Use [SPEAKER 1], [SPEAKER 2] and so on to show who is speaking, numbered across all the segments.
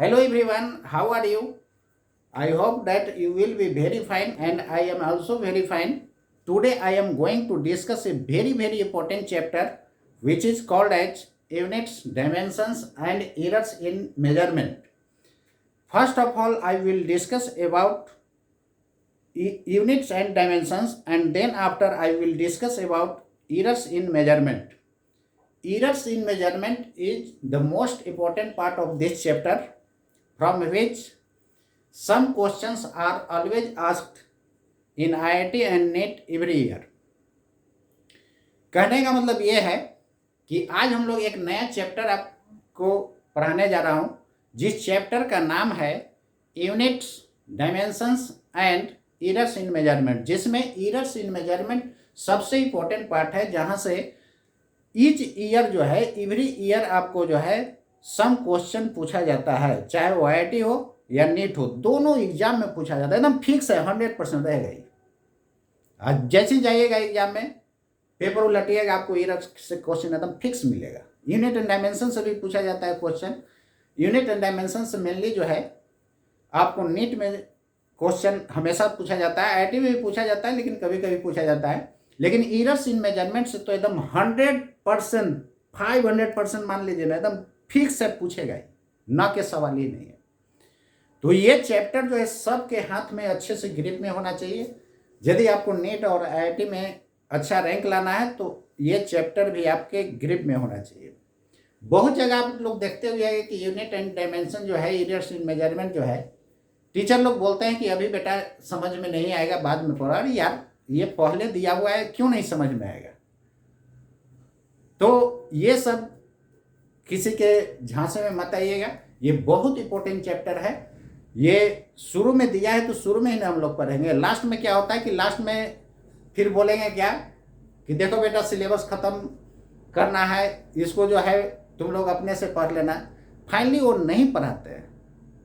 [SPEAKER 1] Hello everyone, how are you? I hope that you will be very fine and I am also very fine. Today I am going to discuss a very important chapter which is called as units, dimensions and errors in measurement. First of all, I will discuss about units and dimensions, and then after I will discuss about errors in measurement. Errors in measurement is the most important part of this chapter, from which some questions are always asked in IIT and NET every year. कहने का मतलब ये है कि आज हम लोग एक नया चैप्टर आपको पढ़ाने जा रहा हूँ, जिस चैप्टर का नाम है units, dimensions and errors in measurement, जिसमें एरर्स इन मेजरमेंट सबसे इम्पोर्टेंट पार्ट है, जहाँ से ईच ईयर जो है, एवरी ईयर आपको जो है सम क्वेश्चन पूछा जाता है, चाहे वो IIT हो या नीट हो, दोनों एग्जाम में पूछा जाता है। एकदम फिक्स है, 100% रहेगा ही। आज जैसे जाइएगा एग्जाम में, पेपर उलटिएगा, आपको एरर से क्वेश्चन एकदम फिक्स मिलेगा। यूनिट एंड डायमेंशन से भी पूछा जाता है क्वेश्चन। यूनिट एंड डायमेंशन से मेनली जो है आपको नीट में क्वेश्चन हमेशा पूछा जाता है, IIT में भी पूछा जाता है, लेकिन कभी कभी पूछा जाता है। लेकिन एरर्स इन मेजरमेंट से तो एकदम 100%, 500% मान लीजिए ना, एकदम फिक्स है, पूछेगा ही, ना के सवाल ही नहीं है। तो ये चैप्टर जो है सबके हाथ में अच्छे से ग्रिप में होना चाहिए। यदि आपको नीट और IIT में अच्छा रैंक लाना है तो ये चैप्टर भी आपके ग्रिप में होना चाहिए। बहुत जगह आप लोग देखते हुए है कि यूनिट एंड डायमेंशन जो है, एरर्स इन मेजरमेंट जो है, टीचर लोग बोलते हैं कि अभी बेटा समझ में नहीं आएगा, बाद में पढ़ा। अरे यार, ये पहले दिया हुआ है, क्यों नहीं समझ में आएगा? तो ये सब किसी के झांसे में मत आइएगा। ये बहुत इंपॉर्टेंट चैप्टर है। ये शुरू में दिया है तो शुरू में ही ना हम लोग पढ़ेंगे। लास्ट में क्या होता है कि लास्ट में फिर बोलेंगे क्या कि देखो बेटा सिलेबस ख़त्म करना है, इसको जो है तुम लोग अपने से पढ़ लेना। फाइनली वो नहीं पढ़ाते हैं।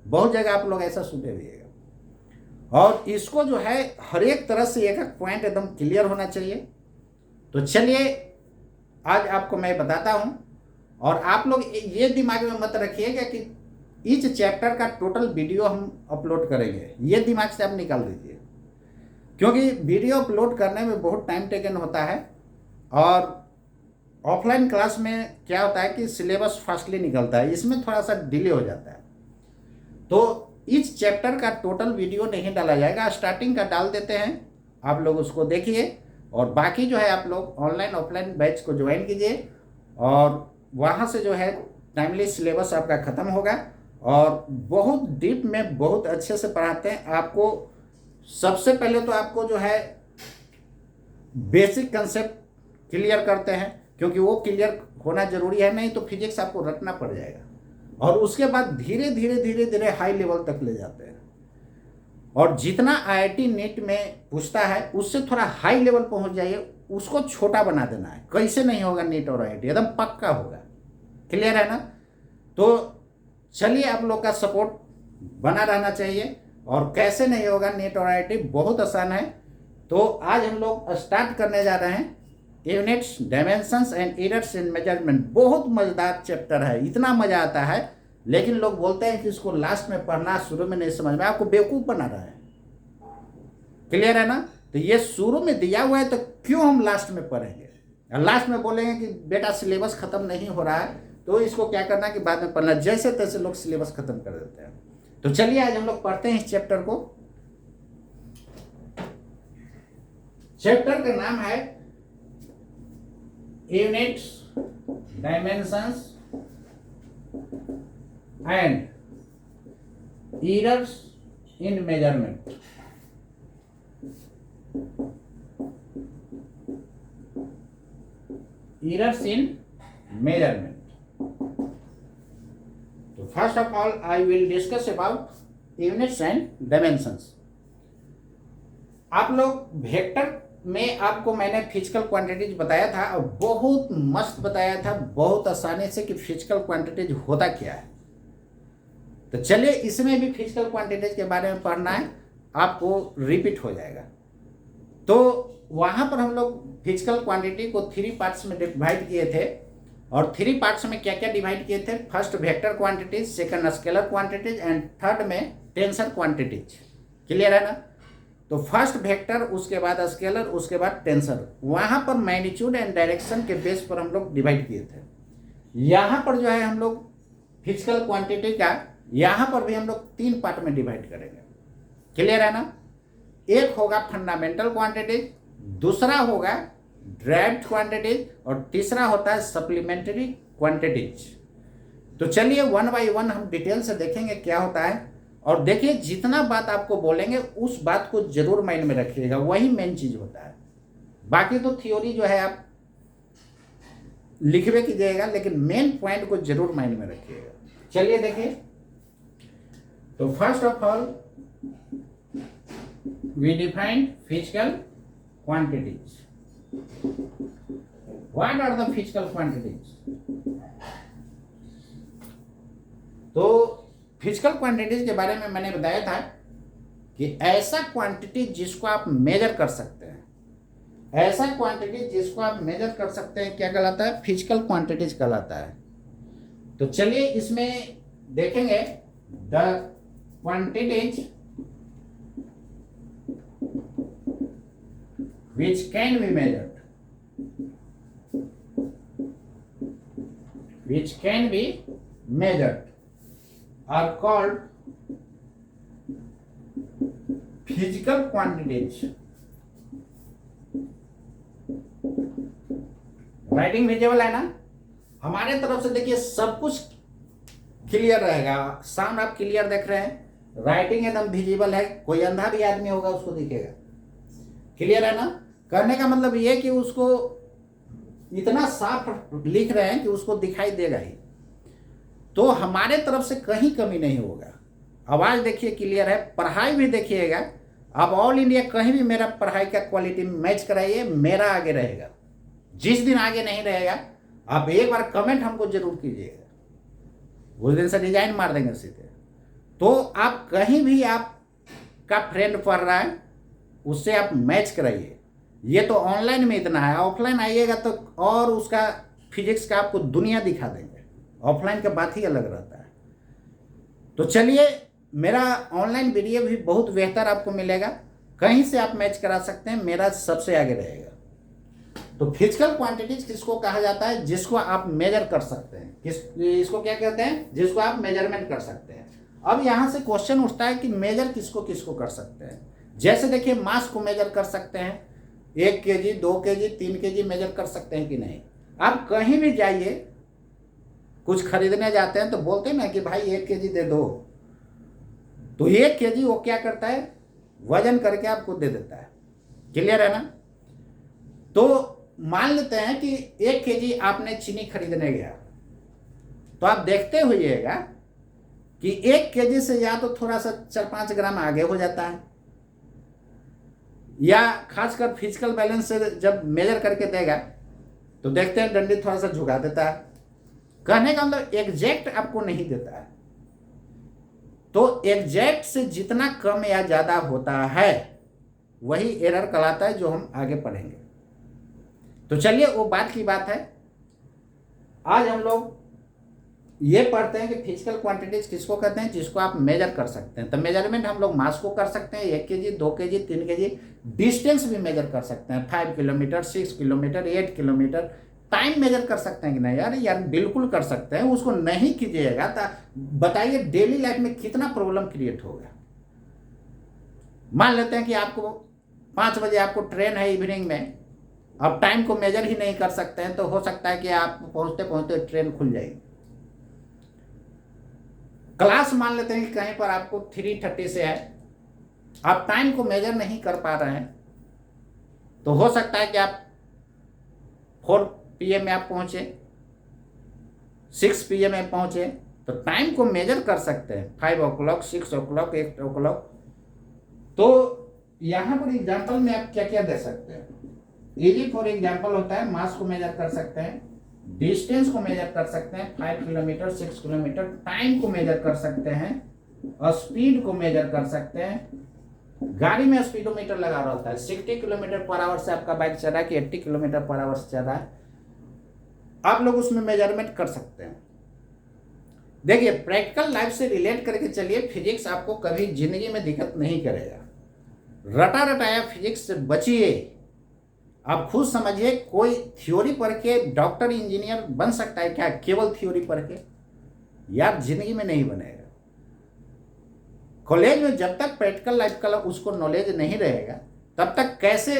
[SPEAKER 1] बहुत जगह आप लोग ऐसा सुने हुएगा। और इसको जो है हर एक तरह से एक एक पॉइंट एकदम क्लियर होना चाहिए। तो चलिए आज आपको मैं बताता हूँ, और आप लोग ये दिमाग में मत रखिएगा कि ईच चैप्टर का टोटल वीडियो हम अपलोड करेंगे, ये दिमाग से आप निकाल दीजिए, क्योंकि वीडियो अपलोड करने में बहुत टाइम टेकन होता है। और ऑफलाइन क्लास में क्या होता है कि सिलेबस फास्टली निकलता है, इसमें थोड़ा सा डिले हो जाता है। तो ईच चैप्टर का टोटल वीडियो नहीं डाला जाएगा, स्टार्टिंग का डाल देते हैं, आप लोग उसको देखिए, और बाकी जो है आप लोग ऑनलाइन ऑफलाइन बैच को ज्वाइन कीजिए, और वहाँ से जो है टाइमली सिलेबस आपका ख़त्म होगा। और बहुत डीप में बहुत अच्छे से पढ़ाते हैं आपको। सबसे पहले तो आपको जो है बेसिक कंसेप्ट क्लियर करते हैं, क्योंकि वो क्लियर होना ज़रूरी है, नहीं तो फिजिक्स आपको रटना पड़ जाएगा। और उसके बाद धीरे धीरे हाई लेवल तक ले जाते हैं। और जितना IIT नीट में पूछता है उससे थोड़ा हाई लेवल पहुंच जाइए, उसको छोटा बना देना है। कैसे नहीं होगा नीट और IIT, एकदम पक्का होगा। क्लियर है ना? तो चलिए, आप लोग का सपोर्ट बना रहना चाहिए। और कैसे नहीं होगा नीट और IIT, बहुत आसान है। तो आज हम लोग स्टार्ट करने जा रहे हैं units, dimensions and errors in measurement. बहुत मज़ेदार चैप्टर है, इतना मज़ा आता है, लेकिन लोग बोलते हैं कि इसको लास्ट में पढ़ना, शुरू में नहीं समझ में। आपको बेवकूफ़ बना रहा है। क्लियर है ना? तो ये शुरू में दिया हुआ है, तो क्यों हम लास्ट में पढ़ेंगे? लास्ट में बोलेंगे कि बेटा सिलेबस ख़त्म नहीं हो रहा है, तो इसको क्या करना कि बाद में पढ़ना। जैसे तैसे लोग सिलेबस ख़त्म कर देते हैं। तो चलिए आज हम लोग पढ़ते हैं इस चैप्टर को। चैप्टर का नाम है units, dimensions and errors in measurement. Errors in measurement. तो first of all I will discuss about units and dimensions. आप लोग वेक्टर में आपको मैंने फिजिकल क्वांटिटीज बताया था, और बहुत मस्त बताया था, बहुत आसानी से, कि फिजिकल क्वांटिटीज होता क्या है। तो चलिए इसमें भी फिजिकल क्वांटिटीज के बारे में पढ़ना है, आपको रिपीट हो जाएगा। तो वहाँ पर हम लोग फिजिकल क्वांटिटी को 3 पार्ट्स में डिवाइड किए थे। और 3 पार्ट्स में क्या क्या डिवाइड किए थे? First vector quantities, second scalar quantities and third में टेंसर क्वांटिटीज। क्लियर है ना? तो फर्स्ट वेक्टर, उसके बाद स्केलर, उसके बाद टेंसर। वहां पर मैग्नीट्यूड एंड डायरेक्शन के बेस पर हम लोग डिवाइड किए थे। यहाँ पर जो है हम लोग फिजिकल क्वांटिटी का यहाँ पर भी हम लोग 3 पार्ट में डिवाइड करेंगे। क्लियर है ना? एक होगा फंडामेंटल क्वांटिटीज, दूसरा होगा ड्राइव्ड क्वांटिटीज और तीसरा होता है सप्लीमेंट्री क्वांटिटीज। तो चलिए वन बाय वन हम डिटेल से देखेंगे क्या होता है। और देखिए, जितना बात आपको बोलेंगे उस बात को जरूर माइंड में रखिएगा, वही मेन चीज होता है। बाकी तो थ्योरी जो है आप लिखवे कीजिएगा, लेकिन मेन पॉइंट को जरूर माइंड में रखिएगा। चलिए देखिए, तो first of all we defined physical quantities. What are the physical quantities? तो फिजिकल क्वांटिटीज के बारे में मैंने बताया था कि ऐसा क्वांटिटी जिसको आप मेजर कर सकते हैं, ऐसा क्वांटिटी जिसको आप मेजर कर सकते हैं क्या कहलाता है? फिजिकल क्वांटिटीज कहलाता है। तो चलिए इसमें देखेंगे the quantities which can be measured are called physical quantities. Writing visible है ना? हमारे तरफ से देखिए सब कुछ क्लियर रहेगा, साउंड आप क्लियर देख रहे हैं, राइटिंग एकदम विजिबल है, कोई अंधा भी आदमी होगा उसको दिखेगा। क्लियर है ना? करने का मतलब ये कि उसको इतना साफ लिख रहे हैं कि उसको दिखाई देगा ही, तो हमारे तरफ से कहीं कमी नहीं होगा। आवाज देखिए क्लियर है, पढ़ाई भी देखिएगा। आप ऑल इंडिया कहीं भी मेरा पढ़ाई का क्वालिटी मैच कराइए, मेरा आगे रहेगा। जिस दिन आगे नहीं रहेगा आप एक बार कमेंट हमको जरूर कीजिएगा, उस दिन से डिजाइन मार देंगे सीधे। तो आप कहीं भी आपका फ्रेंड पढ़ रहा है उससे आप मैच कराइए। ये तो ऑनलाइन में इतना है, ऑफलाइन आइएगा तो और उसका फिजिक्स का आपको दुनिया दिखा देंगे। ऑफलाइन का बात ही अलग रहता है। तो चलिए, मेरा ऑनलाइन वीडियो भी बहुत बेहतर आपको मिलेगा, कहीं से आप मैच करा सकते हैं, मेरा सबसे आगे रहेगा। तो फिजिकल क्वांटिटीज किसको कहा जाता है? जिसको आप मेजर कर सकते हैं। इसको क्या कहते हैं? जिसको आप मेजरमेंट कर सकते हैं। अब यहाँ से क्वेश्चन उठता है कि मेजर किसको किसको कर सकते हैं। जैसे देखिए, मास को मेजर कर सकते हैं, 1 kg, 2 kg, 3 kg मेजर कर सकते हैं कि नहीं? आप कहीं भी जाइए, कुछ खरीदने जाते हैं तो बोलते हैं ना कि भाई 1 kg दे दो, तो 1 kg वो क्या करता है? वजन करके आपको दे देता है। क्लियर है ना? तो मान लेते हैं कि 1 kg आपने चीनी खरीदने गया, तो आप देखते हुएगा कि 1 kg से या तो थोड़ा सा 4-5 ग्राम आगे हो जाता है, या खासकर फिजिकल बैलेंस से जब मेजर करके देगा तो देखते हैं डंडी थोड़ा सा झुका देता है। कहने का मतलब एग्जैक्ट आपको नहीं देता है। तो एग्जैक्ट से जितना कम या ज्यादा होता है वही एरर कहलाता है, जो हम आगे पढ़ेंगे। तो चलिए, वो बात की बात है। आज हम लोग ये पढ़ते हैं कि फिजिकल क्वांटिटीज किसको कहते हैं? जिसको आप मेजर कर सकते हैं। तो मेजरमेंट हम लोग मास को कर सकते हैं, 1 kg, 2 kg, 3 kg। डिस्टेंस भी मेजर कर सकते हैं, 5 kilometre, 6 kilometre, 8 kilometre. Time measure कर सकते हैं कि नहीं? यार बिल्कुल कर सकते हैं। उसको नहीं कीजिएगा तो बताइए डेली लाइफ में कितना प्रॉब्लम क्रिएट होगा। मान लेते हैं कि आपको 5 बजे आपको ट्रेन है इवनिंग में, अब टाइम को मेजर ही नहीं कर सकते हैं, तो हो सकता है कि आप पहुंचते पहुंचते ट्रेन खुल जाएगी। क्लास मान लेते हैं कि कहीं पर आपको 3:30 से है, आप टाइम को मेजर नहीं कर पा रहे हैं, तो हो सकता है कि आप 4 PM में आप पहुंचे, 6 PM में पहुंचे, तो टाइम को मेजर कर सकते हैं, 5 o'clock, 6 o'clock, 8 o'clock। तो यहां पर एग्जाम्पल में आप क्या क्या दे सकते हैं? इजी फॉर एग्जाम्पल होता है, मास को मेजर कर सकते हैं, डिस्टेंस को मेजर कर सकते हैं, 5 किलोमीटर, 6 किलोमीटर। टाइम को मेजर कर सकते हैं, स्पीड को मेजर कर सकते हैं। गाड़ी में स्पीडोमीटर लगा रहता है, 60 किलोमीटर पर आवर से आपका बाइक चल रहा है कि 80 किलोमीटर पर आवर से चल रहा है। आप लोग उसमें मेजरमेंट कर सकते हैं। देखिए, प्रैक्टिकल लाइफ से रिलेट करके चलिए, फिजिक्स आपको कभी जिंदगी में दिक्कत नहीं करेगा। रटा रटाया फिजिक्स से बचिए। आप खुद समझिए, कोई थ्योरी पढ़ के डॉक्टर इंजीनियर बन सकता है क्या केवल थ्योरी पढ़ के? यार, जिंदगी में नहीं बनेगा। कॉलेज में जब तक प्रैक्टिकल लाइफ का उसको नॉलेज नहीं रहेगा, तब तक कैसे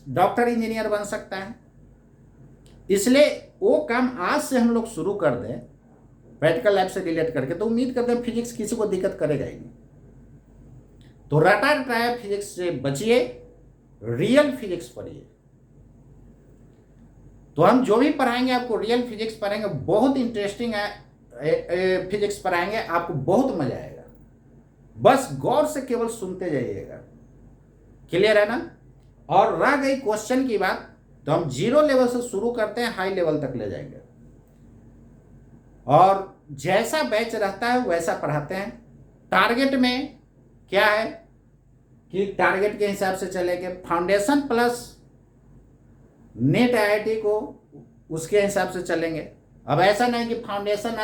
[SPEAKER 1] डॉक्टर इंजीनियर बन सकता है? इसलिए वो काम आज से हम लोग शुरू कर दें प्रैक्टिकल लाइफ से रिलेट करके, तो उम्मीद करते हैं फिजिक्स किसी को दिक्कत करेगा ही नहीं। तो रटा रटाया फिजिक्स से बचिए, रियल फिजिक्स पढ़िए। तो हम जो भी पढ़ाएंगे आपको रियल फिजिक्स पढ़ाएंगे, बहुत इंटरेस्टिंग है फिजिक्स पढ़ाएंगे, आपको बहुत मजा आएगा। बस गौर से केवल सुनते जाइएगा। क्लियर है ना? और रह गई क्वेश्चन की बात, तो हम 0 लेवल से शुरू करते हैं, हाई लेवल तक ले जाएंगे। और जैसा बैच रहता है वैसा पढ़ाते हैं। टारगेट में क्या है कि टारगेट के हिसाब से चलेंगे। फाउंडेशन प्लस नेट आईआईटी को उसके हिसाब से चलेंगे। अब ऐसा नहीं कि फाउंडेशन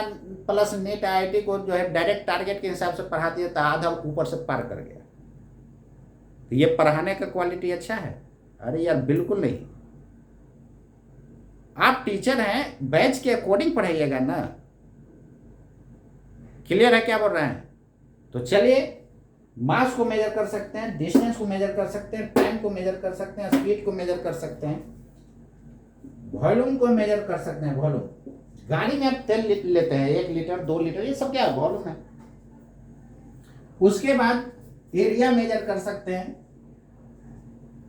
[SPEAKER 1] प्लस नेट आईआईटी को जो है डायरेक्ट टारगेट के हिसाब से पढ़ा दिया तो आधा ऊपर से पार कर गया। तो ये पढ़ाने का क्वालिटी अच्छा है? अरे यार, बिल्कुल नहीं। आप टीचर हैं, बैच के अकॉर्डिंग पढ़ाइएगा ना। क्लियर है क्या बोल रहे हैं? तो चलिए, मास को मेजर कर सकते हैं, डिस्टेंस को मेजर कर सकते हैं, टाइम को मेजर कर सकते हैं, स्पीड को मेजर कर सकते हैं, वॉल्यूम को मेजर कर सकते हैं। वॉल्यूम, गाड़ी में आप तेल लेते हैं 1 लीटर 2 लीटर, ये सब क्या है? वॉल्यूम है। उसके बाद एरिया मेजर कर सकते हैं,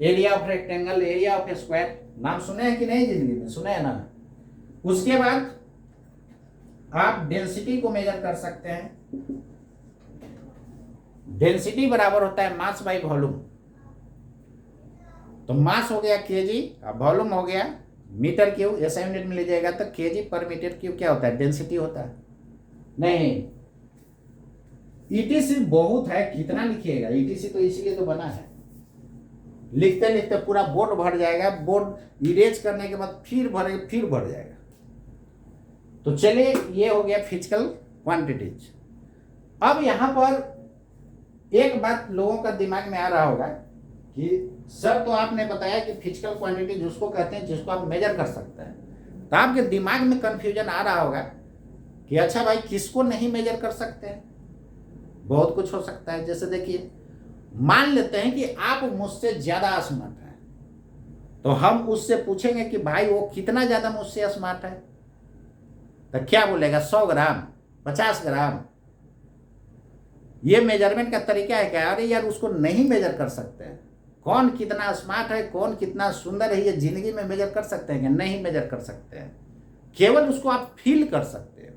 [SPEAKER 1] area of rectangle, area of square. नाम सुने हैं कि नहीं? जिंदगी में सुने हैं ना? उसके बाद आप डेंसिटी को मेजर कर सकते हैं। डेंसिटी बराबर होता है मास बाई वॉल्यूम। तो मास हो गया केजी, वॉल्यूम हो गया मीटर क्यूब। ऐसा यूनिट में ले जाएगा तो केजी पर मीटर क्यूब क्या होता है? डेंसिटी होता है। नहीं, ईटीसी बहुत है, कितना लिखिएगा? ईटीसी तो इसीलिए तो बना है, लिखते लिखते पूरा बोर्ड भर जाएगा। बोर्ड इरेज करने के बाद फिर भर जाएगा। तो चलिए, ये हो गया फिजिकल क्वांटिटीज। अब यहां पर एक बात लोगों का दिमाग में आ रहा होगा कि सर, तो आपने बताया कि फिजिकल क्वांटिटी जिसको कहते हैं जिसको आप मेजर कर सकते हैं, तो आपके दिमाग में कंफ्यूजन आ रहा होगा कि अच्छा भाई, किसको नहीं मेजर कर सकते हैं? बहुत कुछ हो सकता है। जैसे देखिए, मान लेते हैं कि आप मुझसे ज्यादा स्मार्ट हैं, तो हम उससे पूछेंगे कि भाई वो कितना ज्यादा मुझसे स्मार्ट है, तो क्या बोलेगा? 100 ग्राम, 50 ग्राम। ये मेजरमेंट का तरीका है क्या? अरे यार, उसको नहीं मेजर कर सकते हैं। कौन कितना स्मार्ट है, कौन कितना सुंदर है, ये जिंदगी में मेजर कर सकते हैं क्या? नहीं मेजर कर सकते हैं। केवल उसको आप फील कर सकते हैं।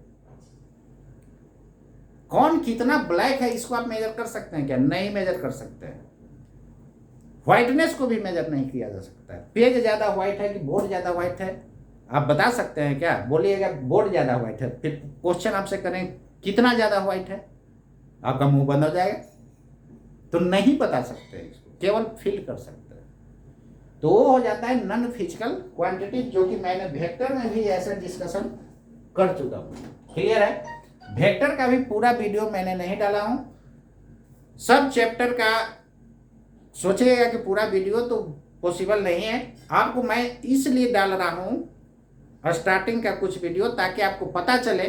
[SPEAKER 1] कौन कितना ब्लैक है, इसको आप मेजर कर सकते हैं क्या? नहीं मेजर कर सकते हैं। व्हाइटनेस को भी मेजर नहीं किया जा सकता है। पेज ज्यादा व्हाइट है कि बोर्ड ज्यादा व्हाइट है, आप बता सकते हैं क्या? बोलिएगा बोर्ड ज्यादा व्हाइट है, फिर क्वेश्चन आपसे करें कितना ज्यादा व्हाइट है, आपका मुंह बंद हो जाएगा। तो नहीं बता सकते हैं, इसको केवल फील कर सकते हैं। तो वो हो जाता है नॉन फिजिकल क्वांटिटी, जो कि मैंने वेक्टर में भी ऐसा डिस्कशन कर चुका हूँ। क्लियर है? वेक्टर का भी पूरा वीडियो मैंने नहीं डाला हूं। सब चैप्टर का सोचिएगा कि पूरा वीडियो तो पॉसिबल नहीं है। आपको मैं इसलिए डाल रहा हूं स्टार्टिंग का कुछ वीडियो, ताकि आपको पता चले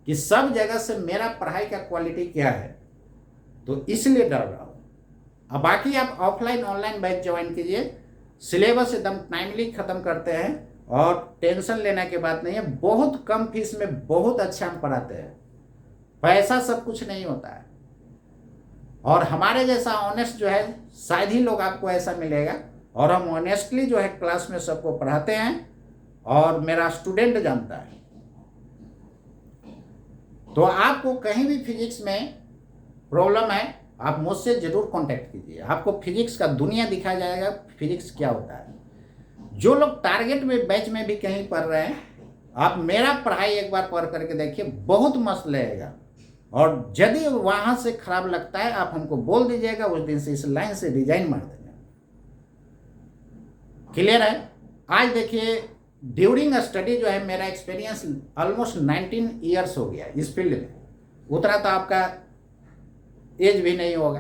[SPEAKER 1] कि सब जगह से मेरा पढ़ाई का क्वालिटी क्या है। तो इसलिए डाल रहा हूं। अब बाकी आप ऑफलाइन ऑनलाइन बैच ज्वाइन कीजिए। सिलेबस एकदम टाइमली खत्म करते हैं और टेंशन लेने की बात नहीं है। बहुत कम फीस में बहुत अच्छा हम पढ़ाते हैं। पैसा सब कुछ नहीं होता है। और हमारे जैसा ऑनेस्ट जो है, शायद ही लोग आपको ऐसा मिलेगा। और हम ऑनेस्टली जो है क्लास में सबको पढ़ाते हैं, और मेरा स्टूडेंट जानता है। तो आपको कहीं भी फिजिक्स में प्रॉब्लम है, आप मुझसे जरूर कांटेक्ट कीजिए। आपको फिजिक्स का दुनिया दिखाया जाएगा, फिजिक्स क्या होता है। जो लोग टारगेट में बैच में भी कहीं पढ़ रहे हैं, आप मेरा पढ़ाई एक बार पढ़ करके देखिए, बहुत मस्त लगेगा। और यदि वहां से खराब लगता है, आप हमको बोल दीजिएगा, उस दिन से इस लाइन से डिजाइन मार देंगे। क्लियर है? आज देखिए, ड्यूरिंग स्टडी जो है मेरा एक्सपीरियंस ऑलमोस्ट 19 ईयर्स हो गया इस फील्ड में, उतना तो आपका एज भी नहीं होगा।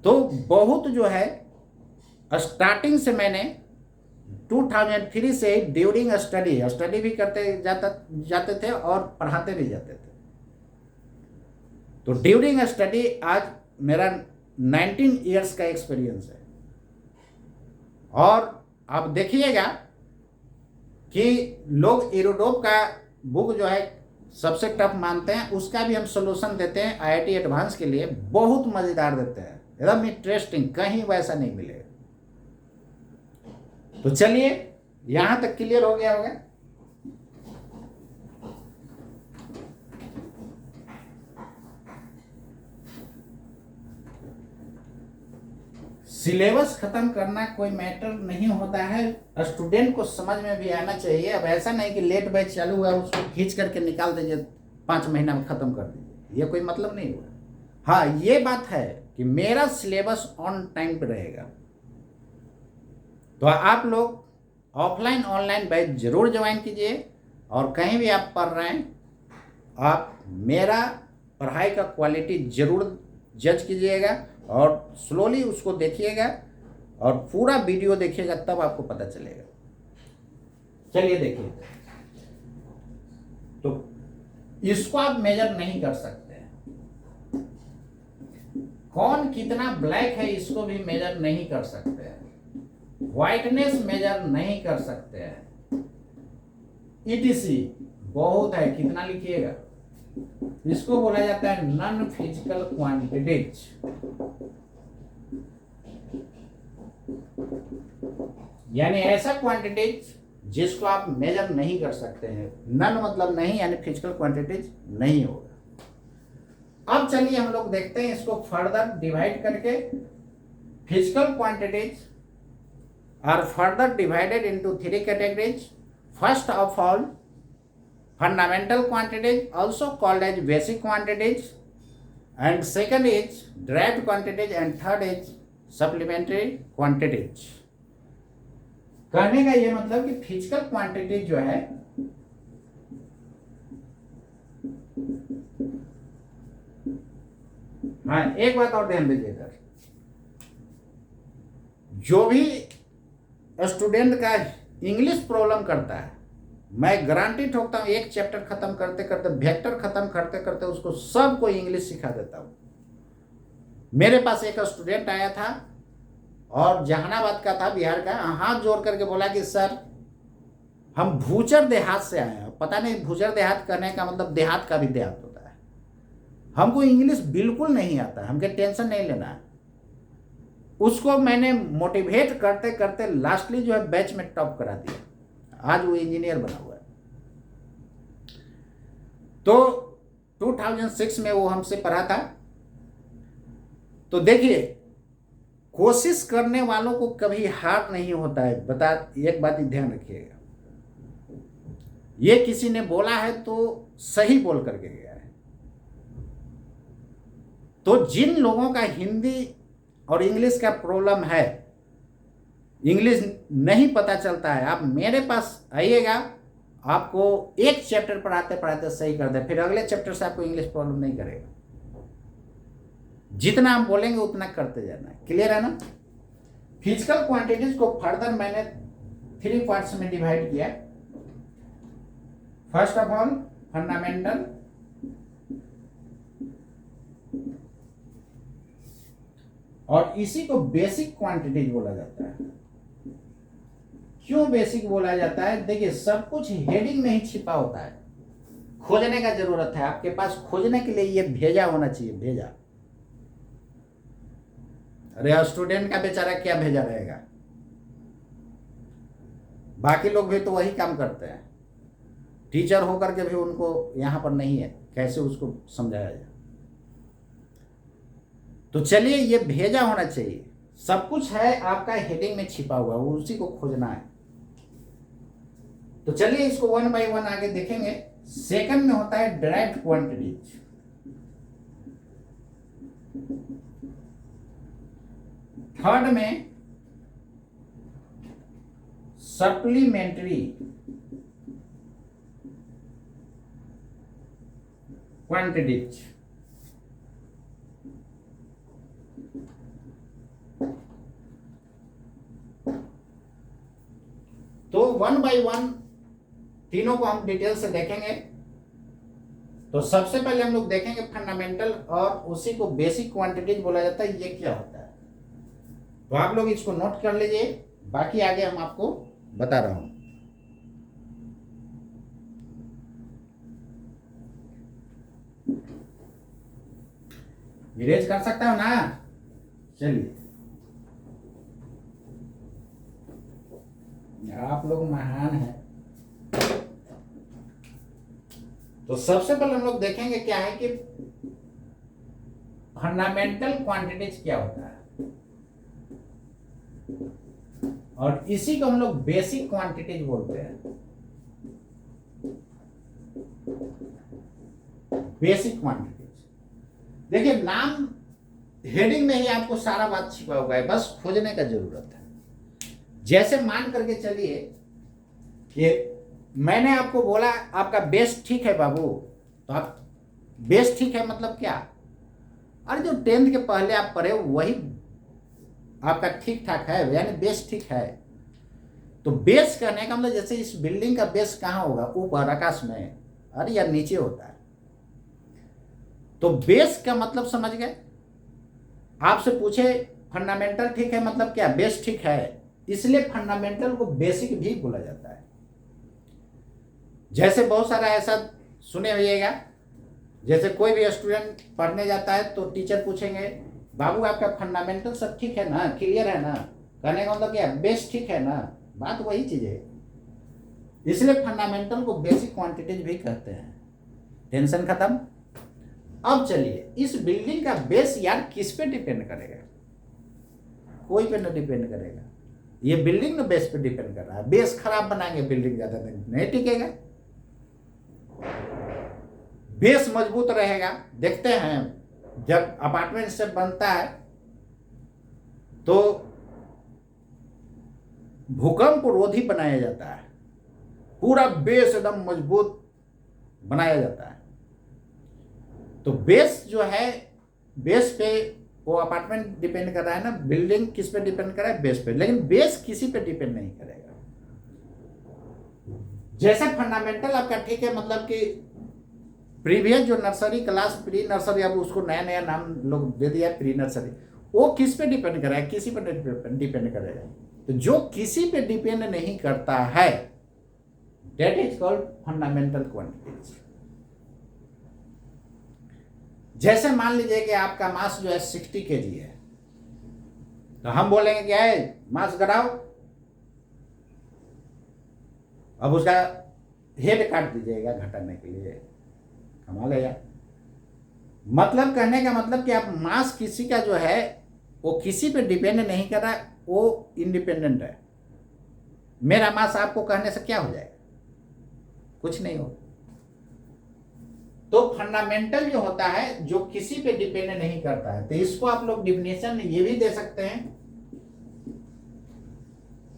[SPEAKER 1] तो बहुत जो है स्टार्टिंग से मैंने 2003 से ड्यूरिंग स्टडी भी करते जाते थे और पढ़ाते भी जाते थे। तो ड्यूरिंग स्टडी आज मेरा 19 ईयर्स का एक्सपीरियंस है। और आप देखिएगा कि लोग एरोडोप का बुक जो है सबसे टफ मानते हैं, उसका भी हम सोल्यूशन देते हैं आईआईटी एडवांस के लिए, बहुत मज़ेदार देते हैं, एकदम इंटरेस्टिंग, कहीं वैसा नहीं मिलेगा। तो चलिए यहां तक क्लियर हो गया होगा। सिलेबस खत्म करना कोई मैटर नहीं होता है, स्टूडेंट को समझ में भी आना चाहिए। अब ऐसा नहीं कि लेट बैच चालू हुआ उसको खींच करके निकाल दीजिए 5 महीना में खत्म कर दीजिए, ये कोई मतलब नहीं हुआ। हाँ, ये बात है कि मेरा सिलेबस ऑन टाइम पे रहेगा। तो आप लोग ऑफलाइन ऑनलाइन बैच जरूर ज्वाइन कीजिए, और कहीं भी आप पढ़ रहे हैं आप मेरा पढ़ाई का क्वालिटी जरूर जज कीजिएगा और स्लोली उसको देखिएगा और पूरा वीडियो देखिएगा, तब आपको पता चलेगा। चलिए देखिए, तो इसको आप मेजर नहीं कर सकते हैं, कौन कितना ब्लैक है इसको भी मेजर नहीं कर सकते हैं, व्हाइटनेस मेजर नहीं कर सकते हैं, ईटीसी बहुत है, कितना लिखिएगा। इसको बोला जाता है नॉन फिजिकल क्वांटिटीज। यानी ऐसा क्वांटिटीज जिसको आप मेजर नहीं कर सकते हैं। नन मतलब नहीं, यानी फिजिकल क्वांटिटीज नहीं होगा। अब चलिए हम लोग देखते हैं इसको फर्दर डिवाइड करके। Physical quantities are further divided into 3 categories. First of all, fundamental quantities, also called as basic quantities, and second is derived quantities, and third is supplementary quantities। कहने का ये मतलब कि फिजिकल क्वांटिटी जो है हाँ, एक बात और ध्यान दीजिएगा, जो भी स्टूडेंट का इंग्लिश प्रॉब्लम करता है, मैं गारंटी ठोकता हूं एक चैप्टर खत्म करते करते, वेक्टर खत्म करते करते उसको सबको इंग्लिश सिखा देता हूं। मेरे पास एक स्टूडेंट आया था और जहानाबाद का था, बिहार का, हाथ जोड़ करके बोला कि सर हम भूचर देहात से आए हैं। पता नहीं भूचर देहात करने का मतलब देहात का भी देहात होता है। हमको इंग्लिश बिल्कुल नहीं आता, हमके टेंशन नहीं लेना है। उसको मैंने मोटिवेट करते करते लास्टली जो है बैच में टॉप करा दिया, आज वो इंजीनियर बना हुआ है। तो 2006 में वो हमसे पढ़ा था। तो देखिए, कोशिश करने वालों को कभी हार नहीं होता है। बता, एक बात ध्यान रखिएगा, ये किसी ने बोला है तो सही बोल करके गया है। तो जिन लोगों का हिंदी और इंग्लिश का प्रॉब्लम है, इंग्लिश नहीं पता चलता है, आप मेरे पास आइएगा, आपको एक चैप्टर पढ़ाते पढ़ाते सही कर दे, फिर अगले चैप्टर से आपको इंग्लिश प्रॉब्लम नहीं करेगा। जितना हम बोलेंगे उतना करते जाना है। क्लियर है ना? फिजिकल क्वांटिटीज को फर्दर मैंने 3 पार्ट्स में डिवाइड किया। फर्स्ट ऑफ ऑल फंडामेंटल, और इसी को बेसिक क्वांटिटीज बोला जाता है। क्यों बेसिक बोला जाता है? देखिए, सब कुछ हेडिंग में ही छिपा होता है, खोजने का जरूरत है। आपके पास खोजने के लिए ये भेजा होना चाहिए, भेजा। अरे स्टूडेंट का बेचारा क्या भेजा रहेगा, बाकी लोग भी तो वही काम करते हैं, टीचर होकर के भी उनको यहां पर नहीं है, कैसे उसको समझाया जाए। तो चलिए, ये भेजा होना चाहिए, सब कुछ है आपका हेडिंग में छिपा हुआ, उसी को खोजना है। तो चलिए इसको 1 बाय 1 आगे देखेंगे। सेकंड में होता है डिराइव्ड क्वांटिटीज। थर्ड में सप्लीमेंट्री क्वांटिटीज। तो वन बाय वन तीनों को हम डिटेल से देखेंगे। तो सबसे पहले हम लोग देखेंगे फंडामेंटल, और उसी को बेसिक क्वांटिटीज बोला जाता है। ये क्या होता है, तो आप लोग इसको नोट कर लीजिए, बाकी आगे हम आपको बता रहा हूं। इरेज कर सकता हूं ना, चलिए आप लोग महान हैं। तो सबसे पहले हम लोग देखेंगे क्या है कि फंडामेंटल क्वांटिटीज क्या होता है, और इसी को हम लोग बेसिक क्वांटिटीज बोलते हैं। बेसिक क्वांटिटीज, देखिए नाम हेडिंग में ही आपको सारा बात छिपा हुआ है, बस खोजने का जरूरत है। जैसे मान करके चलिए कि मैंने आपको बोला आपका बेस ठीक है बाबू, तो आप बेस ठीक है मतलब क्या, अरे जो 10th के पहले आप पढ़े वही आपका ठीक ठाक है, यानी बेस ठीक है। तो बेस कहने का मतलब जैसे इस बिल्डिंग का बेस कहाँ होगा, ऊपर आकाश में, अरे यार नीचे होता है। तो बेस का मतलब समझ गए। आपसे पूछे फंडामेंटल ठीक है मतलब क्या, बेस ठीक है, इसलिए फंडामेंटल को बेसिक भी बोला जाता है। जैसे बहुत सारा ऐसा सुने होइएगा, जैसे कोई भी स्टूडेंट पढ़ने जाता है तो टीचर पूछेंगे बाबू आपका फंडामेंटल सब ठीक है ना, क्लियर है ना, कहने का मतलब क्या, बेस ठीक है ना, बात वही चीज है। इसलिए फंडामेंटल को बेसिक क्वांटिटीज भी कहते हैं। टेंशन खत्म। अब चलिए, इस बिल्डिंग का बेस यार किस पे डिपेंड करेगा, कोई पे ना डिपेंड करेगा, ये बिल्डिंग ना बेस पे डिपेंड कर रहा है। बेस खराब बनाएंगे बिल्डिंग ज्यादा दिन नहीं टिकेगा, बेस मजबूत रहेगा। देखते हैं जब अपार्टमेंट से बनता है तो भूकंप रोधी बनाया जाता है, पूरा बेस एकदम मजबूत बनाया जाता है। तो बेस जो है, बेस पे वो अपार्टमेंट डिपेंड कर रहा है ना, बिल्डिंग किस पे डिपेंड कर रहा है, बेस पे, लेकिन बेस किसी पे डिपेंड नहीं करेगा। जैसे फंडामेंटल आपका ठीक है मतलब कि प्रीवियस जो नर्सरी क्लास, प्री नर्सरी, अब उसको नया नया नाम लोग दे दिया प्री नर्सरी, वो किस पे डिपेंड कर रहा है, किसी पे डिपेंड करेगा। तो जो किसी पे डिपेंड नहीं करता है that is called fundamental quantities. जैसे मान लीजिए कि आपका मास जो है 60 kg है, तो हम बोलेंगे क्या है, मास घटाओ, अब उसका हेड काट दीजिएगा घटाने के लिए, कमाल है यार। मतलब कहने का मतलब कि आप मास किसी का जो है वो किसी पे डिपेंड नहीं कर रहा है, वो इंडिपेंडेंट है। मेरा मास आपको कहने से क्या हो जाएगा, कुछ नहीं हो। तो फंडामेंटल जो होता है जो किसी पे डिपेंड नहीं करता है, तो इसको आप लोग डिफिनेशन ये भी दे सकते हैं,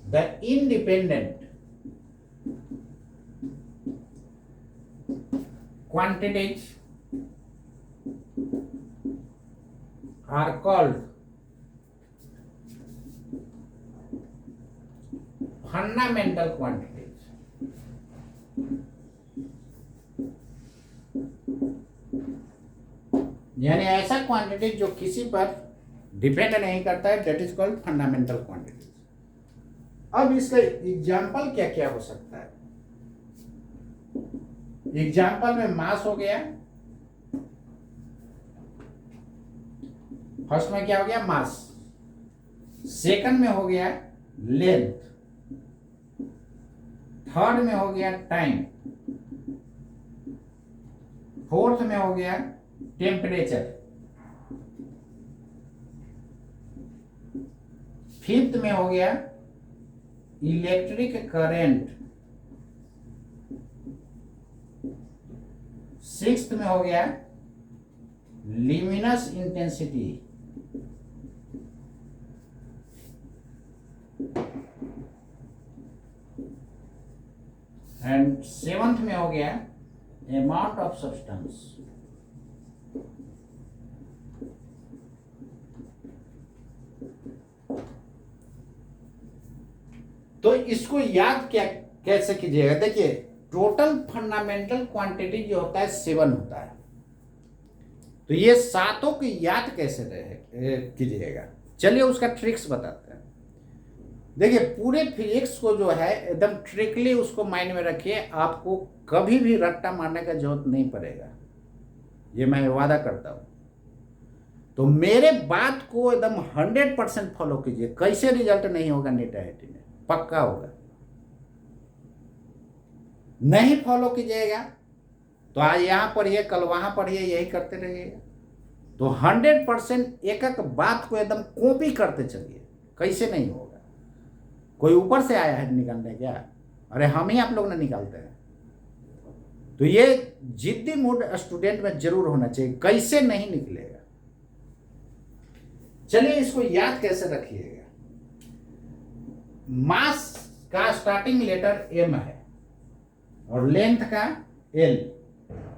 [SPEAKER 1] the independent quantities are called fundamental quantities। यानी ऐसा क्वांटिटी जो किसी पर डिपेंड नहीं करता है, that is called fundamental quantities. अब इसका एग्जाम्पल क्या क्या हो सकता है। एग्जाम्पल में मास हो गया, फर्स्ट में क्या हो गया, मास। सेकंड में हो गया लेंथ, थर्ड में हो गया टाइम, फोर्थ में हो गया टेम्परेचर, फिफ्थ में हो गया इलेक्ट्रिक करंट, सिक्स्थ में हो गया ल्यूमिनस इंटेंसिटी, एंड सेवंथ में हो गया अमाउंट ऑफ सब्सटेंस। तो इसको याद क्या कैसे कीजिएगा, देखिए टोटल फंडामेंटल क्वांटिटी जो होता है 7 होता है, तो ये सातों की याद कैसे कीजिएगा, चलिए उसका ट्रिक्स बताते हैं। देखिए पूरे फिजिक्स को जो है एकदम ट्रिकली उसको माइंड में रखिए, आपको कभी भी रट्टा मारने का जरूरत नहीं पड़ेगा, ये मैं वादा करता हूं। तो मेरे बात को एकदम 100% फॉलो कीजिए, कैसे रिजल्ट नहीं होगा नीट आईआईटी में, पक्का होगा। नहीं फॉलो कीजिएगा तो आज यहां पढ़िए कल वहां पढ़िए, यही करते रहिएगा। तो 100% एक एक बात को एकदम कॉपी करते चलिए, कैसे नहीं होगा। कोई ऊपर से आया है निकालने क्या, अरे हम ही आप लोग ने निकालते हैं। तो ये जिद्दी मूड स्टूडेंट में जरूर होना चाहिए, कैसे नहीं निकलेगा। चलिए इसको याद कैसे रखिएगा। मास का स्टार्टिंग लेटर एम है और लेंथ का एल,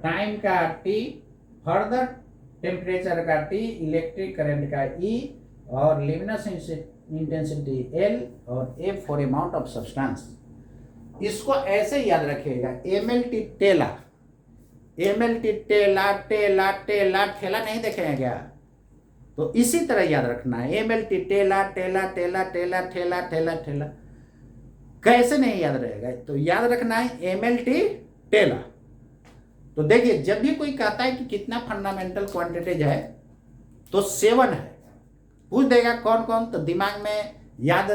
[SPEAKER 1] टाइम का टी, फर्दर टेम्परेचर का टी, इलेक्ट्रिक करंट का ई और ल्यूमिनस इंटेंसिटी एल और ए फॉर अमाउंट ऑफ सब्सटेंस। इसको ऐसे याद रखिएगा, एमएलटी टेला, एमएलटी टेला टेला टेला ठेला नहीं देखेंगे क्या, तो इसी तरह याद रखना है, एमएलटी टेला टेला टेला टेला ठेला ठेला ठेला। कैसे नहीं याद रहेगा, तो याद रखना है एमएलटी टेला। तो देखिए जब भी कोई कहता है कि कितना फंडामेंटल क्वांटिटीज है तो 7 है, पूछ देगा कौन कौन, तो दिमाग में याद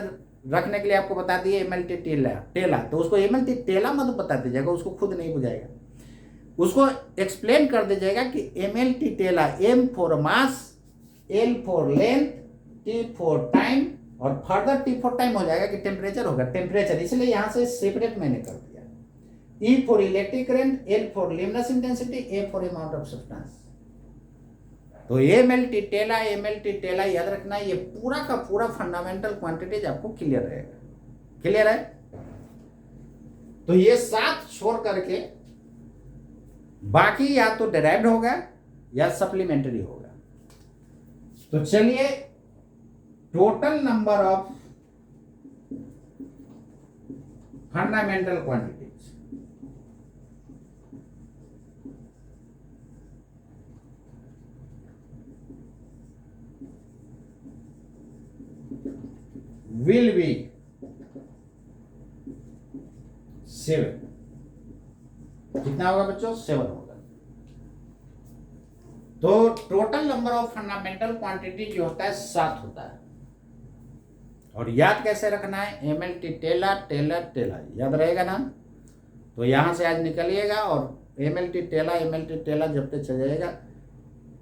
[SPEAKER 1] रखने के लिए आपको बता दिए एमएलटी टेला टेला, तो उसको एमएलटी टेला मत बता दीजिएगा, उसको खुद नहीं बुझाएगा, उसको एक्सप्लेन कर दीजिएगा कि एमएलटी टेला, M for mass, L for length, T for time और फर्दर टी फॉर टाइम हो जाएगा कि टेम्परेचर होगा, टेम्परेचर, इसलिए यहां से सेपरेट मैंने कर दिया। ई for electric current, L for luminous intensity, A for amount of substance. तो एमएलटी टेला, एमएलटी टेला याद रखना, ये पूरा का पूरा फंडामेंटल क्वांटिटीज आपको क्लियर रहेगा, क्लियर है। तो ये 7 छोड़ करके बाकी या तो डिराइव्ड होगा या सप्लीमेंट्री होगा। तो चलिए total number of fundamental quantities, will be 7। कितना होगा बच्चों, 7 होगा। तो total number of fundamental quantity जो होता है 7 होता है। और याद कैसे रखना है, एमएलटी टेला टेला टेला, याद रहेगा ना। तो यहां से आज निकलिएगा और एमएलटी टेला जपते चल जाएगा।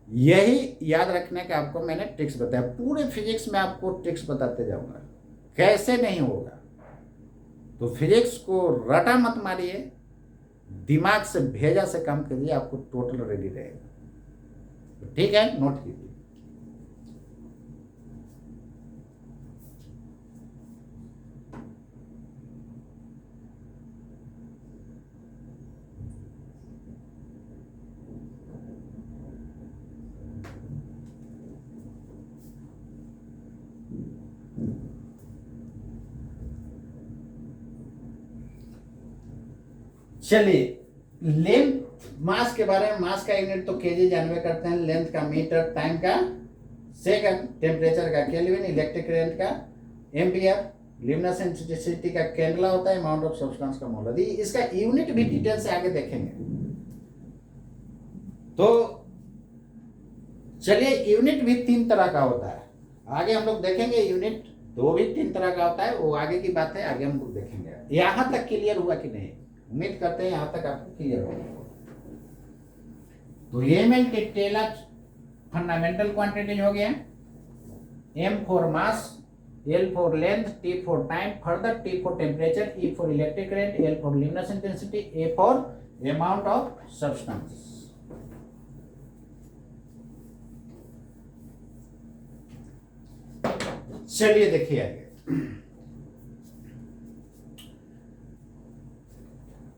[SPEAKER 1] यही याद रखने का आपको मैंने ट्रिक्स बताया, पूरे फिजिक्स में आपको ट्रिक्स बताते जाऊंगा, कैसे नहीं होगा। तो फिजिक्स को रटा मत मारिए, दिमाग से भेजा से काम करिए, आपको टोटल रेडी रहेगा। तो ठीक है, नोट कीजिए। चलिए लेंथ मास के बारे में, मास का यूनिट तो केजी जानवे करते हैं, लेंथ का मीटर, टाइम का सेकंड, टेम्परेचर का केल्विन, इलेक्ट्रिक करंट का एम्पियर, ल्यूमिनस इंटेंसिटी का कैंडला होता है, अमाउंट ऑफ सब्सटेंस का मोल। इसका यूनिट भी डिटेल से आगे देखेंगे। तो चलिए यूनिट भी 3 तरह का होता है, आगे हम लोग देखेंगे यूनिट, तो वो भी 3 तरह का होता है, वो आगे की बात है, आगे हम लोग देखेंगे। यहां तक क्लियर हुआ कि नहीं, उम्मीद करते हैं यहां तक आपको क्लियर होगा। तो एमएलटी टेला फंडामेंटल क्वांटिटीज हो गया, M for mass, L for length, T for time, further T for temperature, E for electric current, L for luminous intensity, A for amount of substance. चलिए देखिए आगे।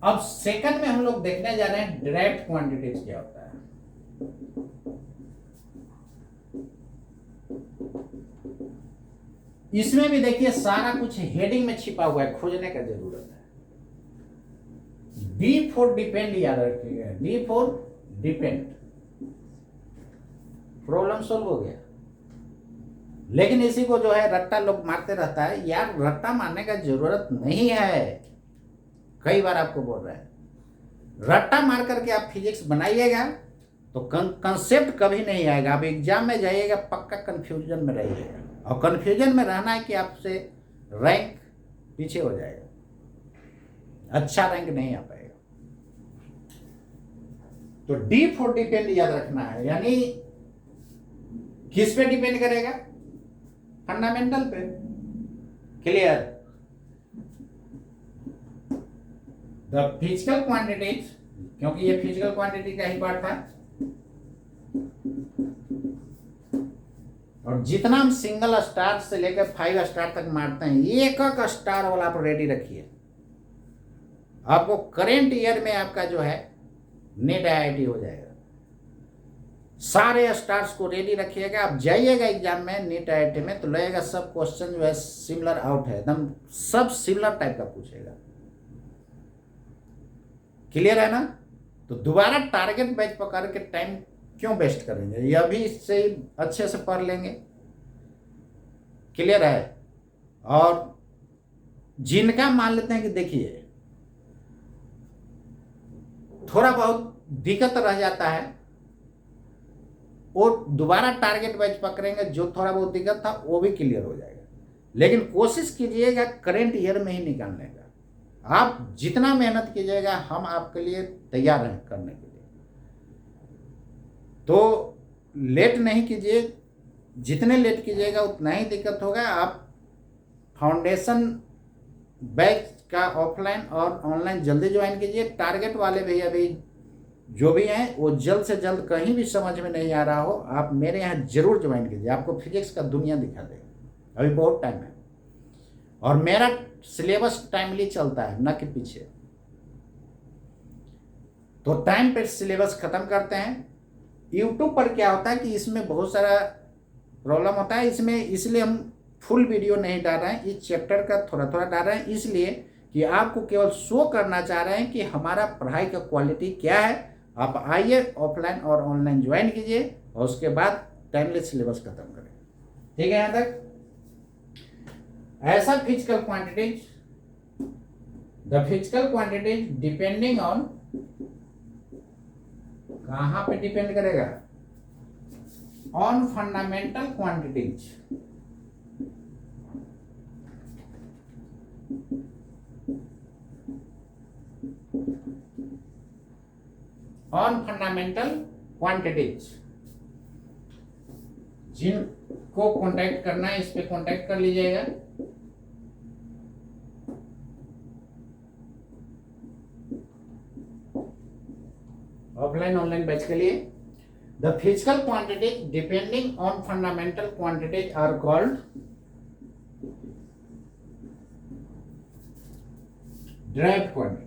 [SPEAKER 1] अब सेकंड में हम लोग देखने जा रहे हैं डिराइव्ड क्वांटिटीज क्या होता है। इसमें भी देखिए सारा कुछ हेडिंग में छिपा हुआ है, खोजने का जरूरत है। डी फॉर डिपेंड याद रखिएगा, D for depend, problem solve हो गया। लेकिन इसी को जो है रट्टा लोग मारते रहता है। यार रट्टा मारने का जरूरत नहीं है, कई बार आपको बोल रहे हैं। रट्टा मार करके आप फिजिक्स बनाइएगा तो कंसेप्ट कभी नहीं आएगा। आप एग्जाम में जाइएगा पक्का कंफ्यूजन में रहिएगा, और कंफ्यूजन में रहना है कि आपसे रैंक पीछे हो जाएगा, अच्छा रैंक नहीं आ पाएगा। तो डी फॉर डिपेंड याद रखना है, यानी किस पे डिपेंड करेगा? फंडामेंटल पे। क्लियर? द फिजिकल क्वांटिटीज, क्योंकि ये फिजिकल क्वांटिटी का ही पार्ट था, और जितना हम सिंगल स्टार से लेकर 5 स्टार तक मारते हैं, एक एक स्टार वाला आप रेडी रखिए। आपको करेंट ईयर में आपका जो है नेट आईआईटी हो जाएगा। सारे स्टार्स को रेडी रखिएगा। आप जाइएगा एग्जाम में नीट आईआईटी में तो लगेगा सब क्वेश्चन जो है सिमिलर आउट है, एकदम सब सिमिलर टाइप का पूछेगा। क्लियर है ना? तो दोबारा टारगेट बैच पकड़ के टाइम क्यों वेस्ट करेंगे, ये अभी इससे अच्छे से पढ़ लेंगे। क्लियर है? और जिनका मान लेते हैं कि देखिए थोड़ा बहुत दिक्कत रह जाता है, वो दोबारा टारगेट वाइज पकड़ेंगे, जो थोड़ा बहुत दिक्कत था वो भी क्लियर हो जाएगा। लेकिन कोशिश कीजिएगा करेंट ईयर में ही निकालने का। आप जितना मेहनत कीजिएगा हम आपके लिए तैयार हैं करने के लिए। तो लेट नहीं कीजिए, जितने लेट कीजिएगा उतना ही दिक्कत होगा। आप फाउंडेशन बैच का ऑफलाइन और ऑनलाइन जल्दी ज्वाइन कीजिए। टारगेट वाले भी अभी जो भी हैं वो जल्द से जल्द, कहीं भी समझ में नहीं आ रहा हो आप मेरे यहाँ जरूर ज्वाइन कीजिए। आपको फिजिक्स का दुनिया दिखा देगा, अभी बहुत टाइम है। और मेरा सिलेबस टाइमली चलता है, न कि पीछे। तो टाइम पे सिलेबस खत्म करते हैं। यूट्यूब पर क्या होता है कि इसमें बहुत सारा प्रॉब्लम होता है इसमें, इसलिए हम फुल वीडियो नहीं डाल रहे हैं। इस चैप्टर का थोड़ा थोड़ा डाल रहे हैं, इसलिए कि आपको केवल शो करना चाह रहे हैं कि हमारा पढ़ाई का क्वालिटी क्या है। आप आइए ऑफलाइन और ऑनलाइन ज्वाइन कीजिए और उसके बाद टाइमली सिलेबस खत्म करें। ठीक है? यहाँ तक ऐसा physical quantities, the physical quantities depending on, कहां पे डिपेंड करेगा? On fundamental quantities. On fundamental quantities. जिनको कांटेक्ट करना है इस पे कांटेक्ट कर लीजिएगा। ऑफलाइन ऑनलाइन बैच के लिए the physical quantities depending on fundamental quantities are called derived quantities.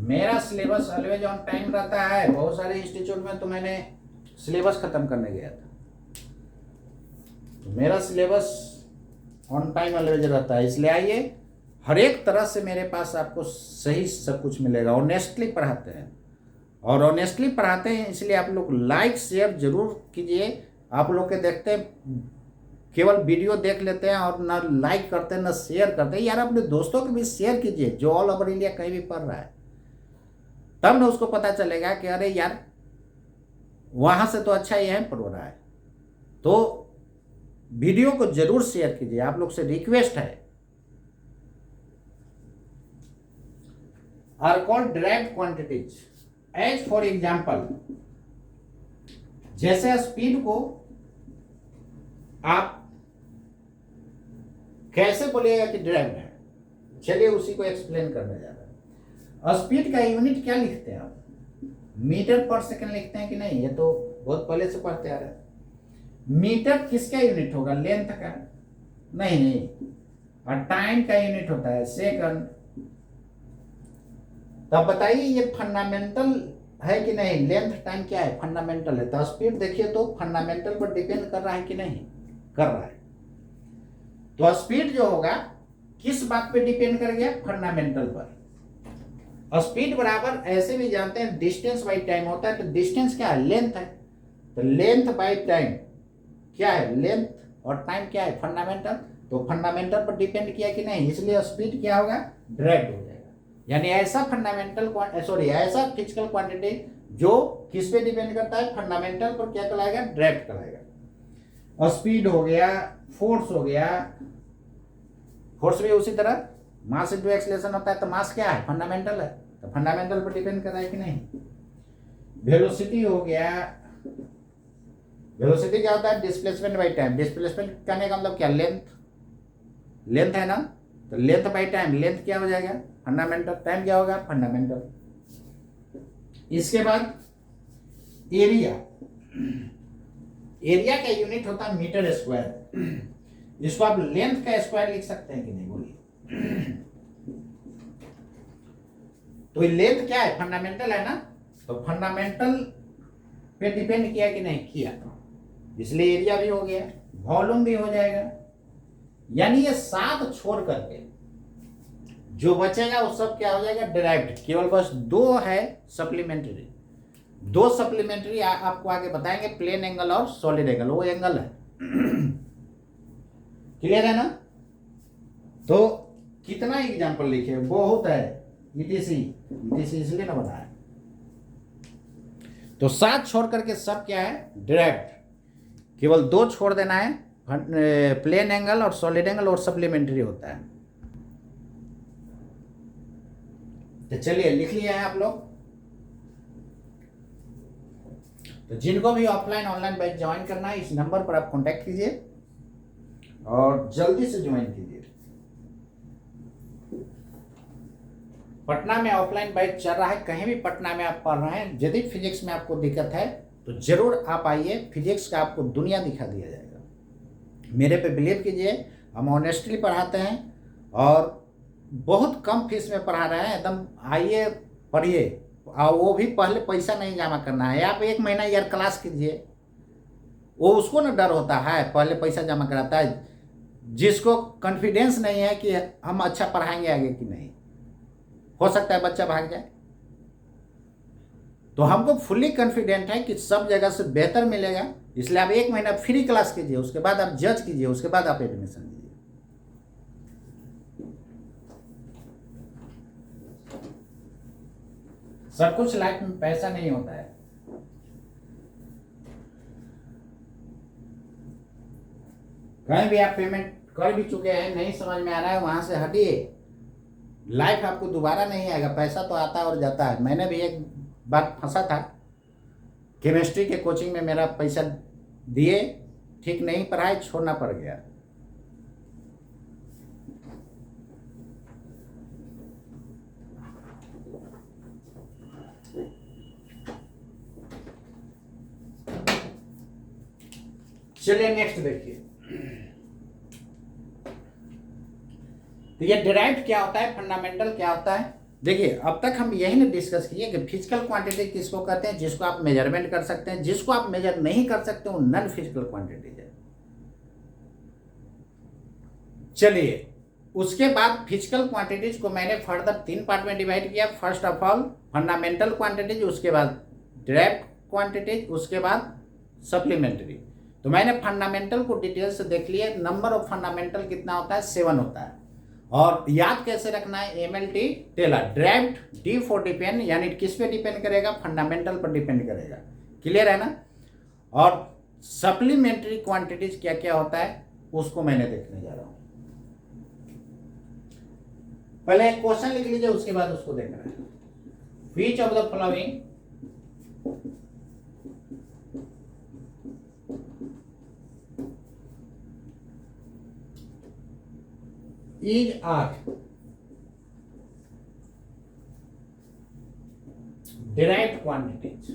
[SPEAKER 1] मेरा सिलेबस ऑलवेज ऑन टाइम रहता है। बहुत सारे इंस्टीट्यूट में तो मैंने सिलेबस खत्म करने गया था, तो मेरा सिलेबस ऑन टाइम ऑलवेज रहता है। इसलिए आइए, हर एक तरह से मेरे पास आपको सही सब कुछ मिलेगा। ऑनेस्टली पढ़ाते हैं, और ऑनेस्टली पढ़ाते हैं इसलिए आप लोग लाइक शेयर जरूर कीजिए। आप लोग के देखते हैं केवल वीडियो देख लेते हैं और ना लाइक करते हैं ना शेयर करते हैं। यार अपने दोस्तों के भी शेयर कीजिए जो ऑल ओवर इंडिया कहीं भी पढ़ रहा है, तब ना उसको पता चलेगा कि अरे यार वहां से तो अच्छा यह पढ़ रहा है। तो वीडियो को जरूर शेयर कीजिए, आप लोग से रिक्वेस्ट है। Are called derived quantities. As for example, जैसे स्पीड को आप कैसे बोलिएगा कि डिराइव्ड है, चलिए उसी को एक्सप्लेन करने जा रहे हैं। स्पीड का यूनिट क्या लिखते हैं आप? मीटर पर सेकंड लिखते हैं कि नहीं? ये तो बहुत पहले से पढ़ते आ रहे हैं। मीटर किसका यूनिट होगा? लेंथ का? नहीं, और टाइम का यूनिट होता है सेकंड। तब बताइए ये फंडामेंटल है कि नहीं? लेंथ टाइम क्या है? फंडामेंटल है। तो स्पीड देखिए तो फंडामेंटल पर डिपेंड कर रहा है कि नहीं? कर रहा है। तो स्पीड जो होगा किस बात पे डिपेंड कर गया? फंडामेंटल पर। स्पीड बराबर ऐसे भी जानते हैं डिस्टेंस बाई टाइम होता है। तो डिस्टेंस क्या है? लेंथ है। तो लेंथ बाई टाइम क्या है? लेंथ और टाइम क्या है? फंडामेंटल। तो फंडामेंटल पर डिपेंड किया कि नहीं, इसलिए स्पीड क्या होगा? ड्राइव हो जाएगा। यानी ऐसा ऐसा फिजिकल क्वांटिटी जो किस पे डिपेंड करता है? फंडामेंटल पर क्या कहलाएगा? ड्राइव कहलाएगा। स्पीड हो गया, फोर्स हो गया, फोर्स भी उसी तरह मास इनटू एक्सीलरेशन होता है। तो मास क्या है? फंडामेंटल है। तो फंडामेंटल पर डिपेंड कर रहा है कि नहीं? वेलोसिटी हो गया, वेलोसिटी क्या होता है? Displacement by time. डिस्प्लेसमेंट करने का मतलब क्या? लेंथ, लेंथ है ना। तो लेंथ बाई टाइम, लेंथ क्या हो जाएगा? फंडामेंटल। टाइम क्या होगा? फंडामेंटल। इसके बाद एरिया, एरिया का यूनिट होता है मीटर स्क्वायर। इसको आप लेंथ का स्क्वायर लिख सकते हैं कि नहीं? बोलिए। तो लेंथ क्या है? फंडामेंटल है ना। तो फंडामेंटल पे डिपेंड किया कि नहीं? किया, इसलिए एरिया भी हो गया, वॉल्यूम भी हो जाएगा। यानी ये 7 छोड़ करके जो बचेगा वो सब क्या हो जाएगा? डिराइव्ड। केवल बस 2 है सप्लीमेंट्री। 2 सप्लीमेंट्री आपको आगे बताएंगे, प्लेन एंगल और सॉलिड एंगल। वो एंगल है। क्लियर है ना? तो कितना एग्जांपल लिखे? बहुत है। ईटीसी इसलिए ना बताया। तो 7 छोड़ करके सब क्या है? डिराइव्ड। केवल 2 छोड़ देना है, प्लेन एंगल और सॉलिड एंगल, और सप्लीमेंट्री होता है। तो चलिए लिख लिया है आप लोग। तो जिनको भी ऑफलाइन ऑनलाइन बैच ज्वाइन करना है, इस नंबर पर आप कांटेक्ट कीजिए और जल्दी से ज्वाइन कीजिए। पटना में ऑफलाइन बैच चल रहा है। कहीं भी पटना में आप पढ़ रहे हैं, यदि फिजिक्स में आपको दिक्कत है तो जरूर आप आइए। फिजिक्स का आपको दुनिया दिखा दिया जाएगा। मेरे पे बिलीव कीजिए, हम ऑनेस्टली पढ़ाते हैं और बहुत कम फीस में पढ़ा रहे हैं। एकदम आइए, पढ़िए, और वो भी पहले पैसा नहीं जमा करना है। आप 1 महीना यार क्लास कीजिए। वो उसको ना डर होता है, पहले पैसा जमा कराता है, जिसको कॉन्फिडेंस नहीं है कि हम अच्छा पढ़ाएंगे आगे कि नहीं। हो सकता है बच्चा भाग जाए। तो हमको फुल्ली कॉन्फिडेंट है कि सब जगह से बेहतर मिलेगा। इसलिए आप 1 महीना फ्री क्लास कीजिए, उसके बाद आप जज कीजिए, उसके बाद आप एडमिशन लीजिए। सब कुछ लाइफ में पैसा नहीं होता है। कहीं भी आप पेमेंट कर भी चुके हैं, नहीं समझ में आ रहा है, वहां से हटिए। लाइफ आपको दोबारा नहीं आएगा। पैसा तो आता है और जाता है। मैंने भी एक बार फंसा था, केमिस्ट्री के कोचिंग में मेरा पैसा दिए, ठीक नहीं पढ़ाई, छोड़ना पड़ गया। चलिए नेक्स्ट देखिए। तो ये डिराइव्ड क्या होता है, फंडामेंटल क्या होता है? देखिए, अब तक हम यही ना डिस्कस किए कि फिजिकल क्वांटिटी किसको कहते हैं? जिसको आप मेजरमेंट कर सकते हैं। जिसको आप मेजर नहीं कर सकते वो नॉन फिजिकल क्वांटिटीज है। चलिए, उसके बाद फिजिकल क्वांटिटीज को मैंने फर्दर 3 पार्ट में डिवाइड किया। First of all fundamental quantities, उसके बाद डिराइव्ड क्वांटिटीज, उसके बाद सप्लीमेंट्री। तो मैंने फंडामेंटल को डिटेल से देख लिया। नंबर ऑफ फंडामेंटल कितना होता है? 7 होता है। और याद कैसे रखना है? MLT टेलर। ड्राइव्ड, D फॉर डिपेंड, यानी किस पे डिपेंड करेगा? फंडामेंटल पर डिपेंड करेगा। क्लियर है ना? और सप्लीमेंट्री क्वांटिटीज क्या क्या होता है उसको मैंने देखने जा रहा हूं। पहले एक क्वेश्चन लिख लीजिए, उसके बाद उसको देखना है। Which of the following is are derived quantities?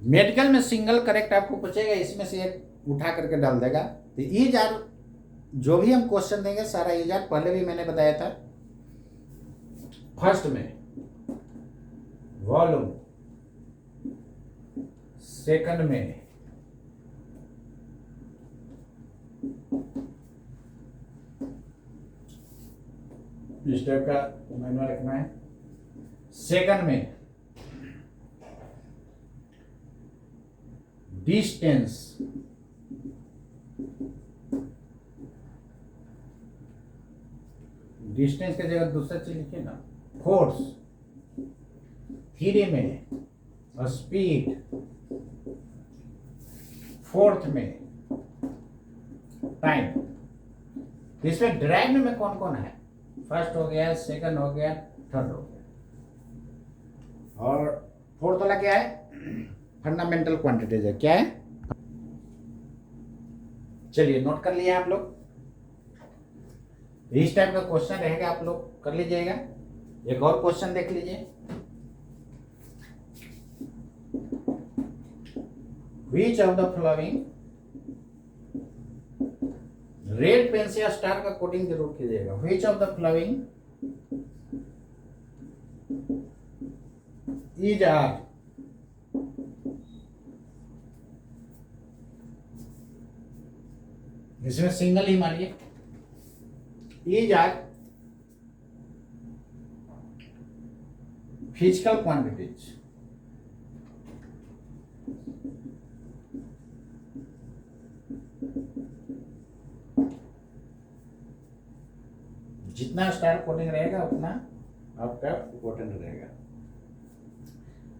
[SPEAKER 1] Medical में सिंगल करेक्ट आपको पूछेगा, इसमें से एक उठा करके डाल देगा। तो ईज आर जो भी हम क्वेश्चन देंगे सारा ईज आर पहले भी मैंने बताया था। फर्स्ट में वॉल्यूम, सेकंड में इस टाइप का मैनुअल रखना है, सेकंड में डिस्टेंस, डिस्टेंस की जगह दूसरा चीज लिखिए ना, फोर्स, थ्री में स्पीड, फोर्थ में टाइम। इसमें ड्राइव में कौन कौन है, फर्स्ट हो गया, सेकंड हो गया, थर्ड हो गया, और फोर्थ वाला क्या है, फंडामेंटल क्वांटिटीज है। क्या है, चलिए नोट कर लिया आप लोग। इस टाइप का क्वेश्चन रहेगा, आप लोग कर लीजिएगा। एक और क्वेश्चन देख लीजिए, which of the following, red pen से या स्टार का कोडिंग जरूर कीजिएगा। Which of the following is are इसमें सिंगल ही मानिए, इज आर फिजिकल क्वांटिटीज। जितना स्टार कोडिंग रहेगा उतना आपका इम्पोर्टेंट रहेगा।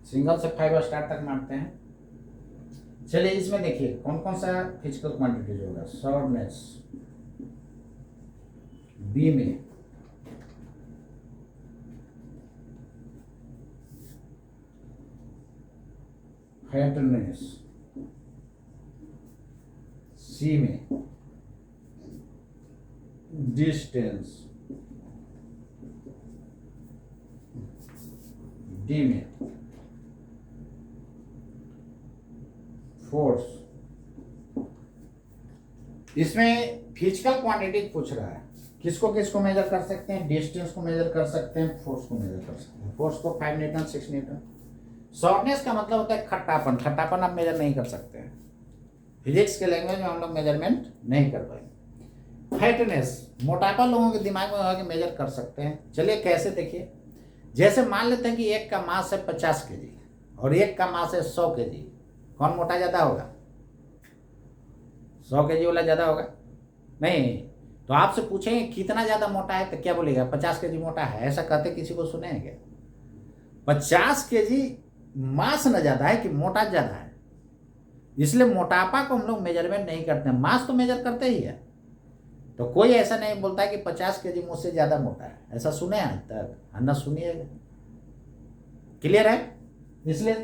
[SPEAKER 1] सिंगल से 5 स्टार तक मारते हैं। चलिए इसमें देखिए कौन कौन सा फिजिकल क्वांटिटीज होगा। शॉर्टनेस, बी में फैटनेस, सी में डिस्टेंस, डी में फोर्स। इसमें फिजिकल क्वांटिटी पूछ रहा है, किसको किसको मेजर कर सकते हैं, डिस्टेंस को मेजर कर सकते हैं, फोर्स को मेजर कर सकते हैं। फोर्स को 5 न्यूटन, 6 न्यूटन। शॉर्टनेस का मतलब होता है खट्टापन, खट्टापन आप मेजर नहीं कर सकते हैं, फिजिक्स के लैंग्वेज में हम लोग मेजरमेंट नहीं कर पाएंगे। फैटनेस, मोटापा लोगों के दिमाग में होगा कि मेजर कर सकते हैं। चलिए कैसे, देखिए जैसे मान लेते हैं कि एक का मास है 50 केजी और एक का मास है 100 केजी, कौन मोटा ज़्यादा होगा? 100 केजी वाला ज़्यादा होगा? नहीं। तो आपसे पूछेंगे कितना ज़्यादा मोटा है तो क्या बोलेगा? 50 केजी मोटा है। ऐसा कहते किसी को सुने हैं क्या? 50 केजी मास न ज़्यादा है कि मोटा ज़्यादा है, इसलिए मोटापा को हम लोग मेजरमेंट नहीं करते हैं, मास तो मेजर करते ही है। तो कोई ऐसा नहीं बोलता है कि 50 केजी मुझसे ज़्यादा मोटा है, ऐसा सुने आज तक? न सुनिएगा। क्लियर है? इसलिए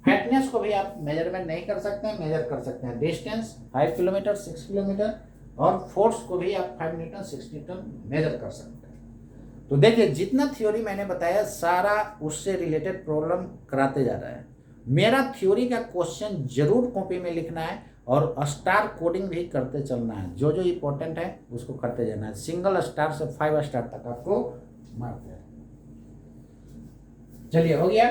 [SPEAKER 1] फैटनेस को भी आप मेजरमेंट नहीं कर सकते हैं, मेजर कर सकते हैं डिस्टेंस 5 किलोमीटर, 6 किलोमीटर, और फोर्स को भी आप 5 न्यूटन, 6 न्यूटन मेजर कर सकते हैं। तो देखिए जितना थ्योरी मैंने बताया सारा उससे रिलेटेड प्रॉब्लम कराते जा रहा है। मेरा थ्योरी का क्वेश्चन जरूर कॉपी में लिखना है और स्टार कोडिंग भी करते चलना है, जो जो इंपॉर्टेंट है उसको करते जाना है। सिंगल स्टार से 5 स्टार तक आपको मारते हैं। चलिए हो गया।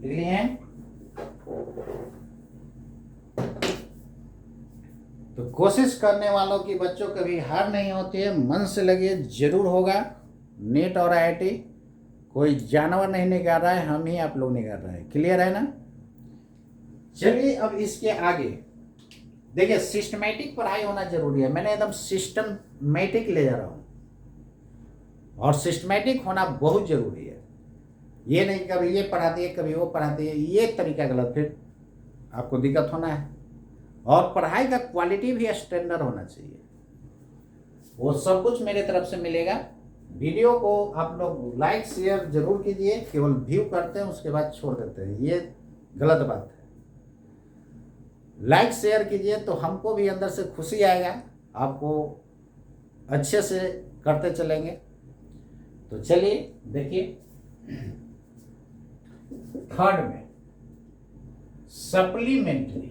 [SPEAKER 1] लिख लिए हैं? तो कोशिश करने वालों की बच्चों कभी हार नहीं होती है, मन से लगे जरूर होगा। नेट और IIT कोई जानवर नहीं निकाल रहा है, हम ही आप लोग निकाल रहे हैं। क्लियर है ना? चलिए अब इसके आगे देखिए, सिस्टमैटिक पढ़ाई होना जरूरी है। मैंने एकदम सिस्टमैटिक ले जा रहा हूँ और सिस्टमैटिक होना बहुत जरूरी है। ये नहीं कभी ये पढ़ा दिए कभी वो पढ़ा दिए, ये तरीका गलत, फिर आपको दिक्कत होना है। और पढ़ाई का क्वालिटी भी स्टैंडर्ड होना चाहिए, वो सब कुछ मेरे तरफ से मिलेगा। वीडियो को आप लोग लाइक शेयर जरूर कीजिए, केवल व्यू करते हैं उसके बाद छोड़ देते हैं, ये गलत बात है। लाइक शेयर कीजिए तो हमको भी अंदर से खुशी आएगा, आपको अच्छे से करते चलेंगे। तो चलिए देखिए, थर्ड में सप्लीमेंट्री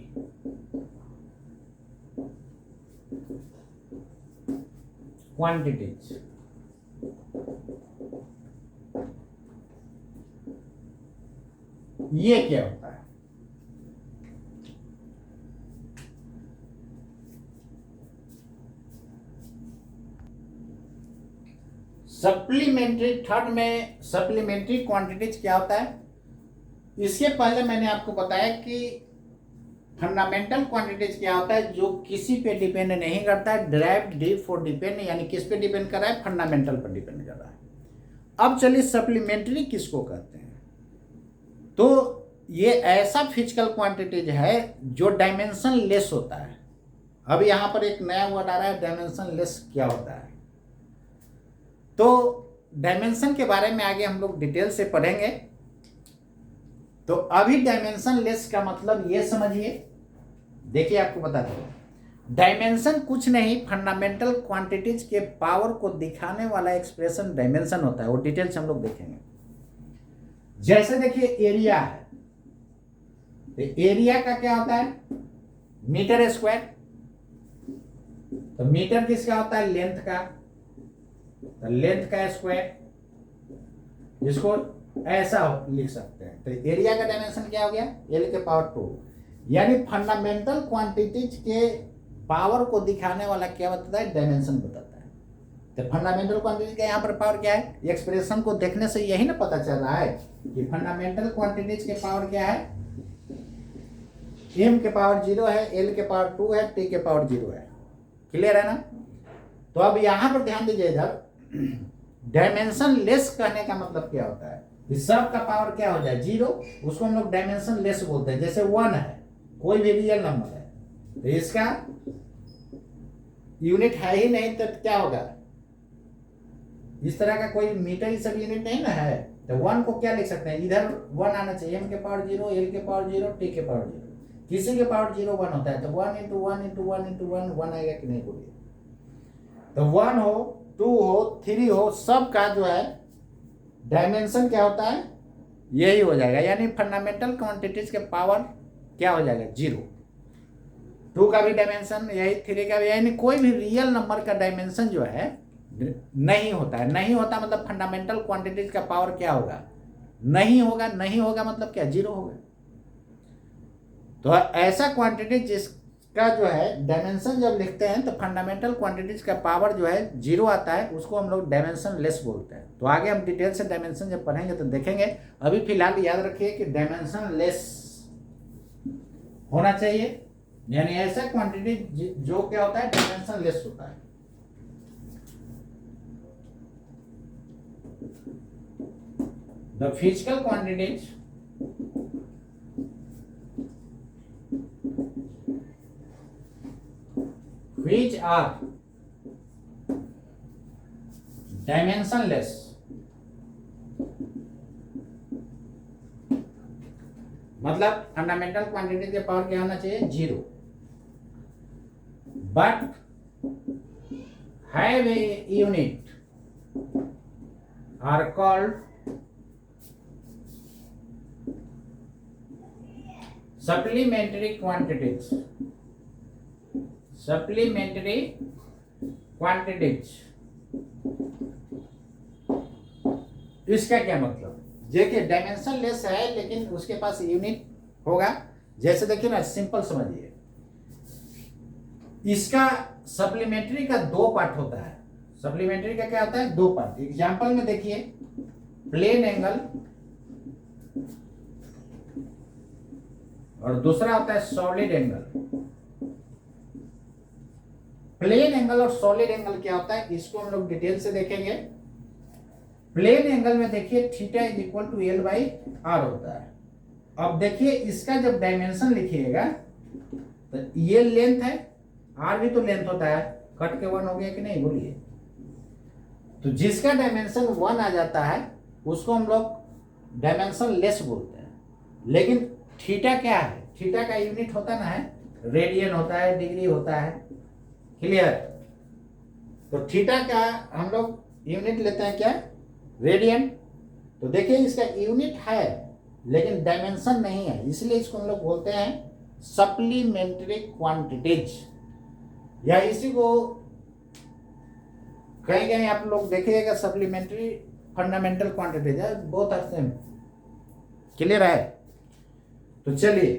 [SPEAKER 1] क्वांटिटीज। ये क्या होता है? सप्लीमेंट्री, थर्ड में सप्लीमेंट्री क्वांटिटीज क्या होता है? इसके पहले मैंने आपको बताया कि फंडामेंटल क्वांटिटीज क्या होता है, जो किसी पे डिपेंड नहीं करता है, डिराइव्ड डी फॉर डिपेंड, यानी किस पे डिपेंड कर रहा है? फंडामेंटल पर डिपेंड कर रहा है। अब चलिए सप्लीमेंट्री किसको कहते हैं? तो ये ऐसा फिजिकल क्वांटिटीज है जो डायमेंशन लेस होता है। अब यहां पर एक नया वर्ड आ रहा है, डायमेंशन लेस क्या होता है? तो डायमेंशन के बारे में आगे हम लोग डिटेल से पढ़ेंगे। तो अभी डायमेंशन लेस का मतलब ये समझिए, देखिए आपको बताता हूं। डायमेंशन कुछ नहीं, फंडामेंटल क्वांटिटीज के पावर को दिखाने वाला एक्सप्रेशन डायमेंशन होता है। वो डिटेल से हम लोग देखेंगे। जैसे देखिए एरिया है, तो एरिया का क्या होता है? Metre square. तो मीटर किसका होता है? लेंथ का। तो लेंथ का स्क्वायर, जिसको ऐसा लिख सकते हैं। तो एरिया का डायमेंशन क्या हो गया? L के पावर 2। यानी फंडामेंटल क्वांटिटीज के पावर को दिखाने वाला क्या बताता है? डायमेंशन बताता है। तो फंडामेंटल क्वांटिटीज का यहाँ पर पावर क्या है? एक्सप्रेशन को देखने से यही ना पता चल रहा है कि फंडामेंटल क्वांटिटीज के पावर क्या है? m के पावर 0 है, L के पावर 2 है, T के पावर 0 है। क्लियर है ना? तो अब यहां पर ध्यान दीजिए, इधर डायमेंशन लेस कहने का मतलब क्या होता है? इस सब का पावर क्या हो जाए? 0, उसको हम लोग डायमेंशन लेस बोलते हैं। जैसे 1 है, कोई भी रियल नंबर है, तो इसका यूनिट है ही नहीं, तो क्या होगा? इस तरह का कोई मीटर ही सब यूनिट नहीं ना है, तो 1 को क्या लिख सकते हैं? इधर 1 आना चाहिए, m के पावर 0, L के पावर 0, T के पावर 0। किसी के पावर 0 1 होता है, तो 1 इंटू 1 इंटू 1 इंटू 1 आएगा कि नहीं बोलिए? तो 1 हो, 2 हो, 3 हो, सब का जो है डायमेंशन क्या होता है? यही हो जाएगा। यानी फंडामेंटल क्वांटिटीज के पावर क्या हो जाएगा? 0। 2 का भी डायमेंशन यही, 3 का भी, यानी कोई भी रियल नंबर का डायमेंशन जो है नहीं होता है। नहीं होता मतलब फंडामेंटल क्वांटिटीज का पावर क्या होगा? नहीं होगा। नहीं होगा मतलब क्या? 0 होगा। तो ऐसा क्वांटिटी जिसका जो है डायमेंशन जब लिखते हैं तो फंडामेंटल क्वांटिटीज का पावर जो है 0 आता है, उसको हम लोग डायमेंशन लेस बोलते हैं। तो आगे हम डिटेल से डायमेंशन जब पढ़ेंगे तो देखेंगे। अभी फिलहाल याद रखिए कि डायमेंशन लेस होना चाहिए, यानी ऐसा क्वांटिटी जो क्या होता है? डायमेंशन लेस होता है। The physical quantities which are dimensionless मतलब फंडामेंटल क्वांटिटी के पावर क्या होना चाहिए? 0, but have a unit are called supplementary quantities. Supplementary quantities, इसका क्या मतलब? देखिए डायमेंशन लेस है लेकिन उसके पास यूनिट होगा। जैसे देखिए ना, सिंपल समझिए, इसका सप्लीमेंट्री का 2 पार्ट होता है। सप्लीमेंट्री का क्या होता है? 2 पार्ट। एग्जांपल में देखिए, प्लेन एंगल और दूसरा होता है सॉलिड एंगल। प्लेन एंगल और सॉलिड एंगल क्या होता है, इसको हम लोग डिटेल से देखेंगे। प्लेन एंगल में देखिए theta is equal to L by r होता है। अब देखिए इसका जब डायमेंशन लिखिएगा तो ये लेंथ है, आर भी तो लेंथ होता है, कट के 1 हो गया कि नहीं बोलिए? तो जिसका डायमेंशन 1 आ जाता है उसको हम लोग डायमेंशन लेस बोलते हैं। लेकिन थीटा क्या है? थीटा का यूनिट होता ना है, रेडियन होता है, डिग्री होता है। क्लियर? तो थीटा का हम लोग यूनिट लेते हैं क्या, रेडियन। तो देखिए इसका यूनिट है लेकिन डायमेंशन नहीं है, इसलिए इसको हम लोग बोलते हैं सप्लीमेंट्री क्वांटिटीज, या इसी को कहीं कहीं आप लोग देखिएगा सप्लीमेंट्री फंडामेंटल क्वांटिटीज है, बोथ आर सेम। क्लियर है? तो चलिए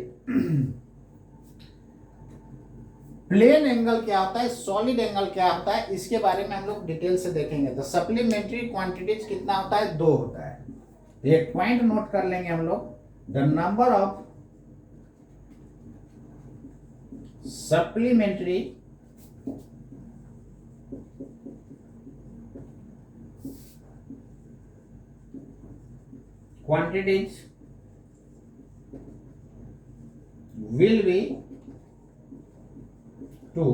[SPEAKER 1] प्लेन एंगल क्या होता है, सॉलिड एंगल क्या होता है, इसके बारे में हम लोग डिटेल से देखेंगे। तो सप्लीमेंट्री क्वांटिटीज कितना होता है, 2 होता है। एक पॉइंट नोट कर लेंगे हम लोग, the number of supplementary quantities will be 2।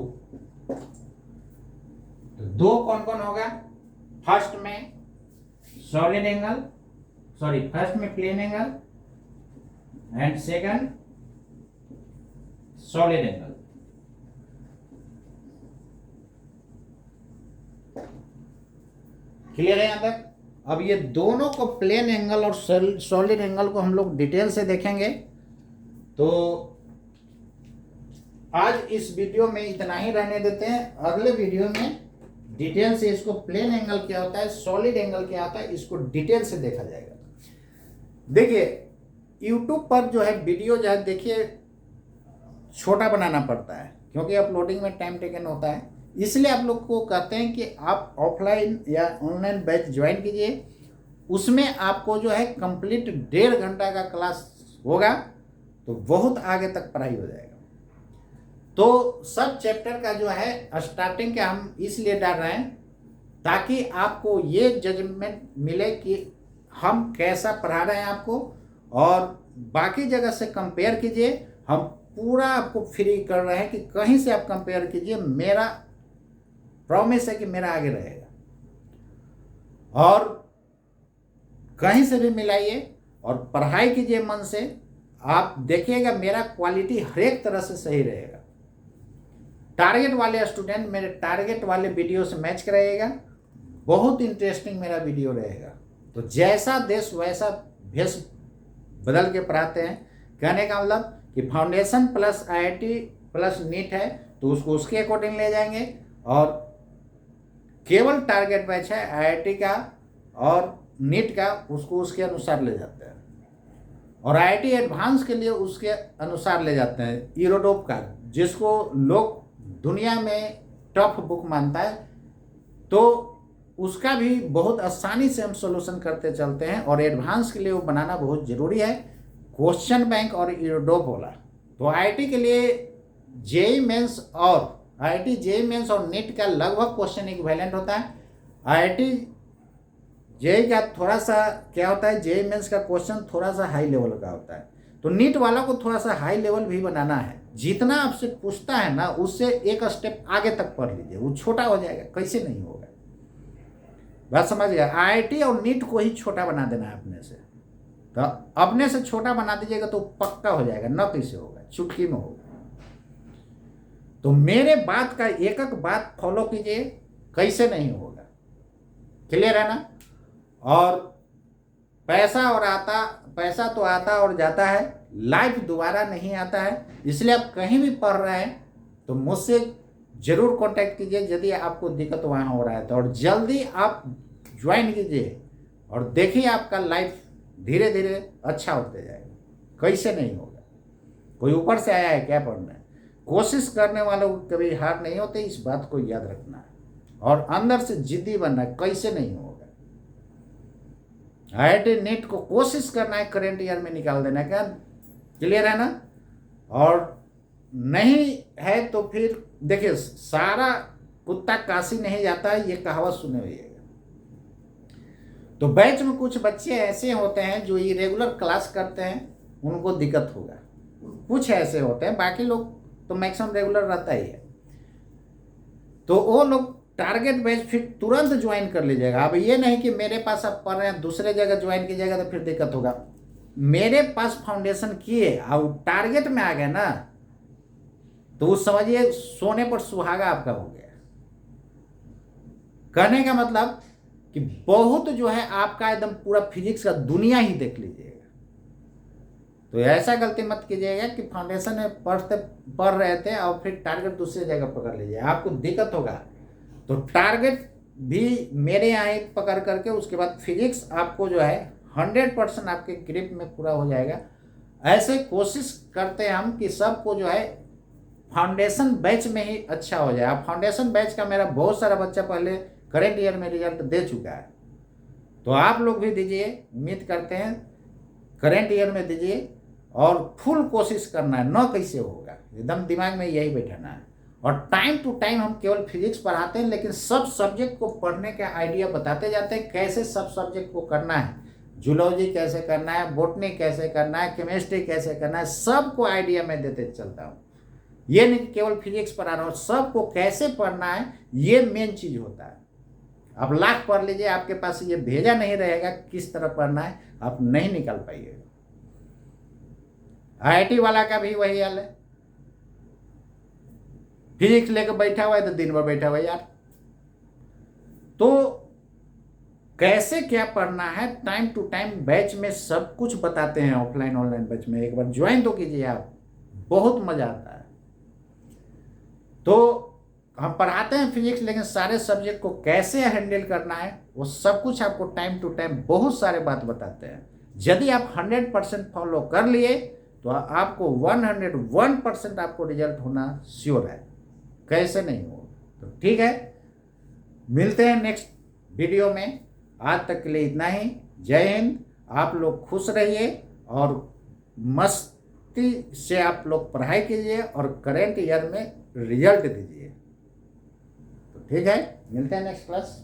[SPEAKER 1] तो 2 कौन कौन होगा, फर्स्ट में सॉलिड एंगल, सॉरी फर्स्ट में plane angle and second solid angle. Clear है यहां तक? अब ये दोनों को, प्लेन एंगल और सॉलिड एंगल को हम लोग डिटेल से देखेंगे। तो आज इस वीडियो में इतना ही रहने देते हैं, अगले वीडियो में डिटेल से इसको प्लेन एंगल क्या होता है, सॉलिड एंगल क्या होता है, इसको डिटेल से देखा जाएगा। देखिए यूट्यूब पर जो है वीडियो जो है देखिए छोटा बनाना पड़ता है क्योंकि अपलोडिंग में टाइम टेकन होता है, इसलिए आप लोग को कहते हैं कि आप ऑफलाइन या ऑनलाइन बैच ज्वाइन कीजिए। उसमें आपको जो है कंप्लीट 1.5 घंटा का क्लास होगा तो बहुत आगे तक पढ़ाई हो जाएगा। तो सब चैप्टर का जो है स्टार्टिंग के हम इसलिए डाल रहे हैं ताकि आपको ये जजमेंट मिले कि हम कैसा पढ़ा रहे हैं आपको, और बाकी जगह से कंपेयर कीजिए। हम पूरा आपको फ्री कर रहे हैं कि कहीं से आप कंपेयर कीजिए, मेरा प्रॉमिस है कि मेरा आगे रहेगा, और कहीं से भी मिलाइए और पढ़ाई कीजिए मन से। आप देखिएगा मेरा क्वालिटी हर एक तरह से सही रहेगा। टारगेट वाले स्टूडेंट मेरे टारगेट वाले वीडियो से मैच कराइएगा, बहुत इंटरेस्टिंग मेरा वीडियो रहेगा। तो जैसा देश वैसा भेष बदल के पढ़ाते हैं। कहने का मतलब कि foundation plus IIT plus NEET है तो उसको उसके अकॉर्डिंग ले जाएंगे, और केवल टारगेट बैच है आईआईटी का और नीट का, उसको उसके अनुसार ले जाते हैं, और आईआईटी एडवांस के लिए उसके अनुसार ले जाते हैं। ईरोडोप का, जिसको लोग दुनिया में टफ बुक मानता है, तो उसका भी बहुत आसानी से हम सॉल्यूशन करते चलते हैं, और एडवांस के लिए वो बनाना बहुत ज़रूरी है, क्वेश्चन बैंक और ईरोडोप वाला। तो आईआईटी के लिए जेईई मेंस और आईआईटी जेईई मेंस और नीट का लगभग क्वेश्चन इक्विवेलेंट होता है। आईआईटी जेईई का थोड़ा सा क्या होता है, जेईई मेंस का क्वेश्चन थोड़ा सा हाई लेवल का होता है, तो नीट वाला को थोड़ा सा हाई लेवल भी बनाना है। जितना आपसे पूछता है ना, उससे एक स्टेप आगे तक पढ़ लीजिए, वो छोटा हो जाएगा, कैसे नहीं होगा, बात समझ गया। आईआईटी और नीट को ही छोटा बना देना है अपने से, तो अपने से छोटा बना दीजिएगा तो पक्का हो जाएगा, न कैसे होगा, चुटकी में होगा। तो मेरे बात का एक एक बात फॉलो कीजिए, कैसे नहीं होगा। क्लियर है ना? और पैसा तो आता और जाता है, लाइफ दोबारा नहीं आता है, इसलिए आप कहीं भी पढ़ रहे हैं तो मुझसे जरूर कांटेक्ट कीजिए यदि आपको दिक्कत वहाँ हो रहा है तो, और जल्दी आप ज्वाइन कीजिए और देखिए आपका लाइफ धीरे धीरे अच्छा होते जाएगा। कैसे नहीं होगा, कोई ऊपर से आया है क्या पढ़ना है? कोशिश करने वालों को कभी हार नहीं होते, इस बात को याद रखना है, और अंदर से जिद्दी बनना है, कैसे नहीं होगा। आईआईटी नीट को कोशिश करना है करेंट ईयर में निकाल देना, क्या क्लियर है ना? और नहीं है तो फिर देखिए, सारा कुत्ता काशी नहीं जाता है, ये कहावत सुने हुई है। तो बैच में कुछ बच्चे ऐसे होते हैं जो इरेगुलर क्लास करते हैं, उनको दिक्कत होगा। कुछ ऐसे होते हैं, बाकी लोग तो मैक्सिमम रेगुलर रहता ही है। तो वो लोग टारगेट बैच फिर तुरंत ज्वाइन कर लीजिएगा। अब ये नहीं कि मेरे पास आप पढ़ रहे हैं दूसरे जगह ज्वाइन कीजिएगा तो फिर दिक्कत होगा। मेरे पास फाउंडेशन किए और टारगेट में आ गए ना, तो उस समझिए सोने पर सुहागा आपका हो गया। कहने का मतलब कि बहुत जो है आपका एकदम पूरा फिजिक्स का दुनिया ही देख लीजिएगा। तो ऐसा गलती मत कीजिएगा कि फाउंडेशन में पढ़ रहे थे और फिर टारगेट दूसरी जगह पकड़ लीजिए, आपको दिक्कत होगा। तो टारगेट भी मेरे यहाँ ही पकड़ करके उसके बाद फिजिक्स आपको जो है 100% आपके ग्रिप में पूरा हो जाएगा। ऐसे कोशिश करते हैं हम कि सबको जो है फाउंडेशन बैच में ही अच्छा हो जाए। अब फाउंडेशन बैच का मेरा बहुत सारा बच्चा पहले करेंट ईयर में रिजल्ट दे चुका है, तो आप लोग भी दीजिए। उम्मीद करते हैं करेंट ईयर में दीजिए और फुल कोशिश करना है, न कैसे होगा एकदम दिमाग में यही बैठाना है। और टाइम टू टाइम हम केवल फिजिक्स पढ़ाते हैं, लेकिन सब सब्जेक्ट को पढ़ने का आइडिया बताते जाते हैं, कैसे सब सब्जेक्ट को करना है। जूलॉजी कैसे करना है, बॉटनी कैसे करना है, केमिस्ट्री कैसे करना है, सबको आइडिया मैं देते चलता हूँ। ये नहीं केवल फिजिक्स पढ़ा रहा हूँ, सबको कैसे पढ़ना है ये मेन चीज होता है। आप लाख पढ़ लीजिए, आपके पास ये भेजा नहीं रहेगा किस तरह पढ़ना है, आप नहीं निकाल पाइएगा। IIT वाला का भी वही हाल है, फिजिक्स लेकर बैठा हुआ है तो दिन भर बैठा हुआ है यार। तो कैसे क्या पढ़ना है, टाइम टू टाइम बैच में सब कुछ बताते हैं, ऑफलाइन ऑनलाइन बैच में एक बार ज्वाइन तो कीजिए आप, बहुत मजा आता है। तो हम पढ़ाते हैं फिजिक्स, लेकिन सारे सब्जेक्ट को कैसे हैंडल करना है वो सब कुछ आपको टाइम टू टाइम बहुत सारे बात बताते हैं। यदि आप 100% फॉलो कर लिए तो आपको 101% आपको रिजल्ट होना श्योर है, कैसे नहीं हो। तो ठीक है, मिलते हैं नेक्स्ट वीडियो में। आज तक के लिए इतना ही। जय हिंद। आप लोग खुश रहिए और मस्ती से आप लोग पढ़ाई कीजिए और करेंट ईयर में रिजल्ट दीजिए। तो ठीक है, मिलते हैं नेक्स्ट क्लास।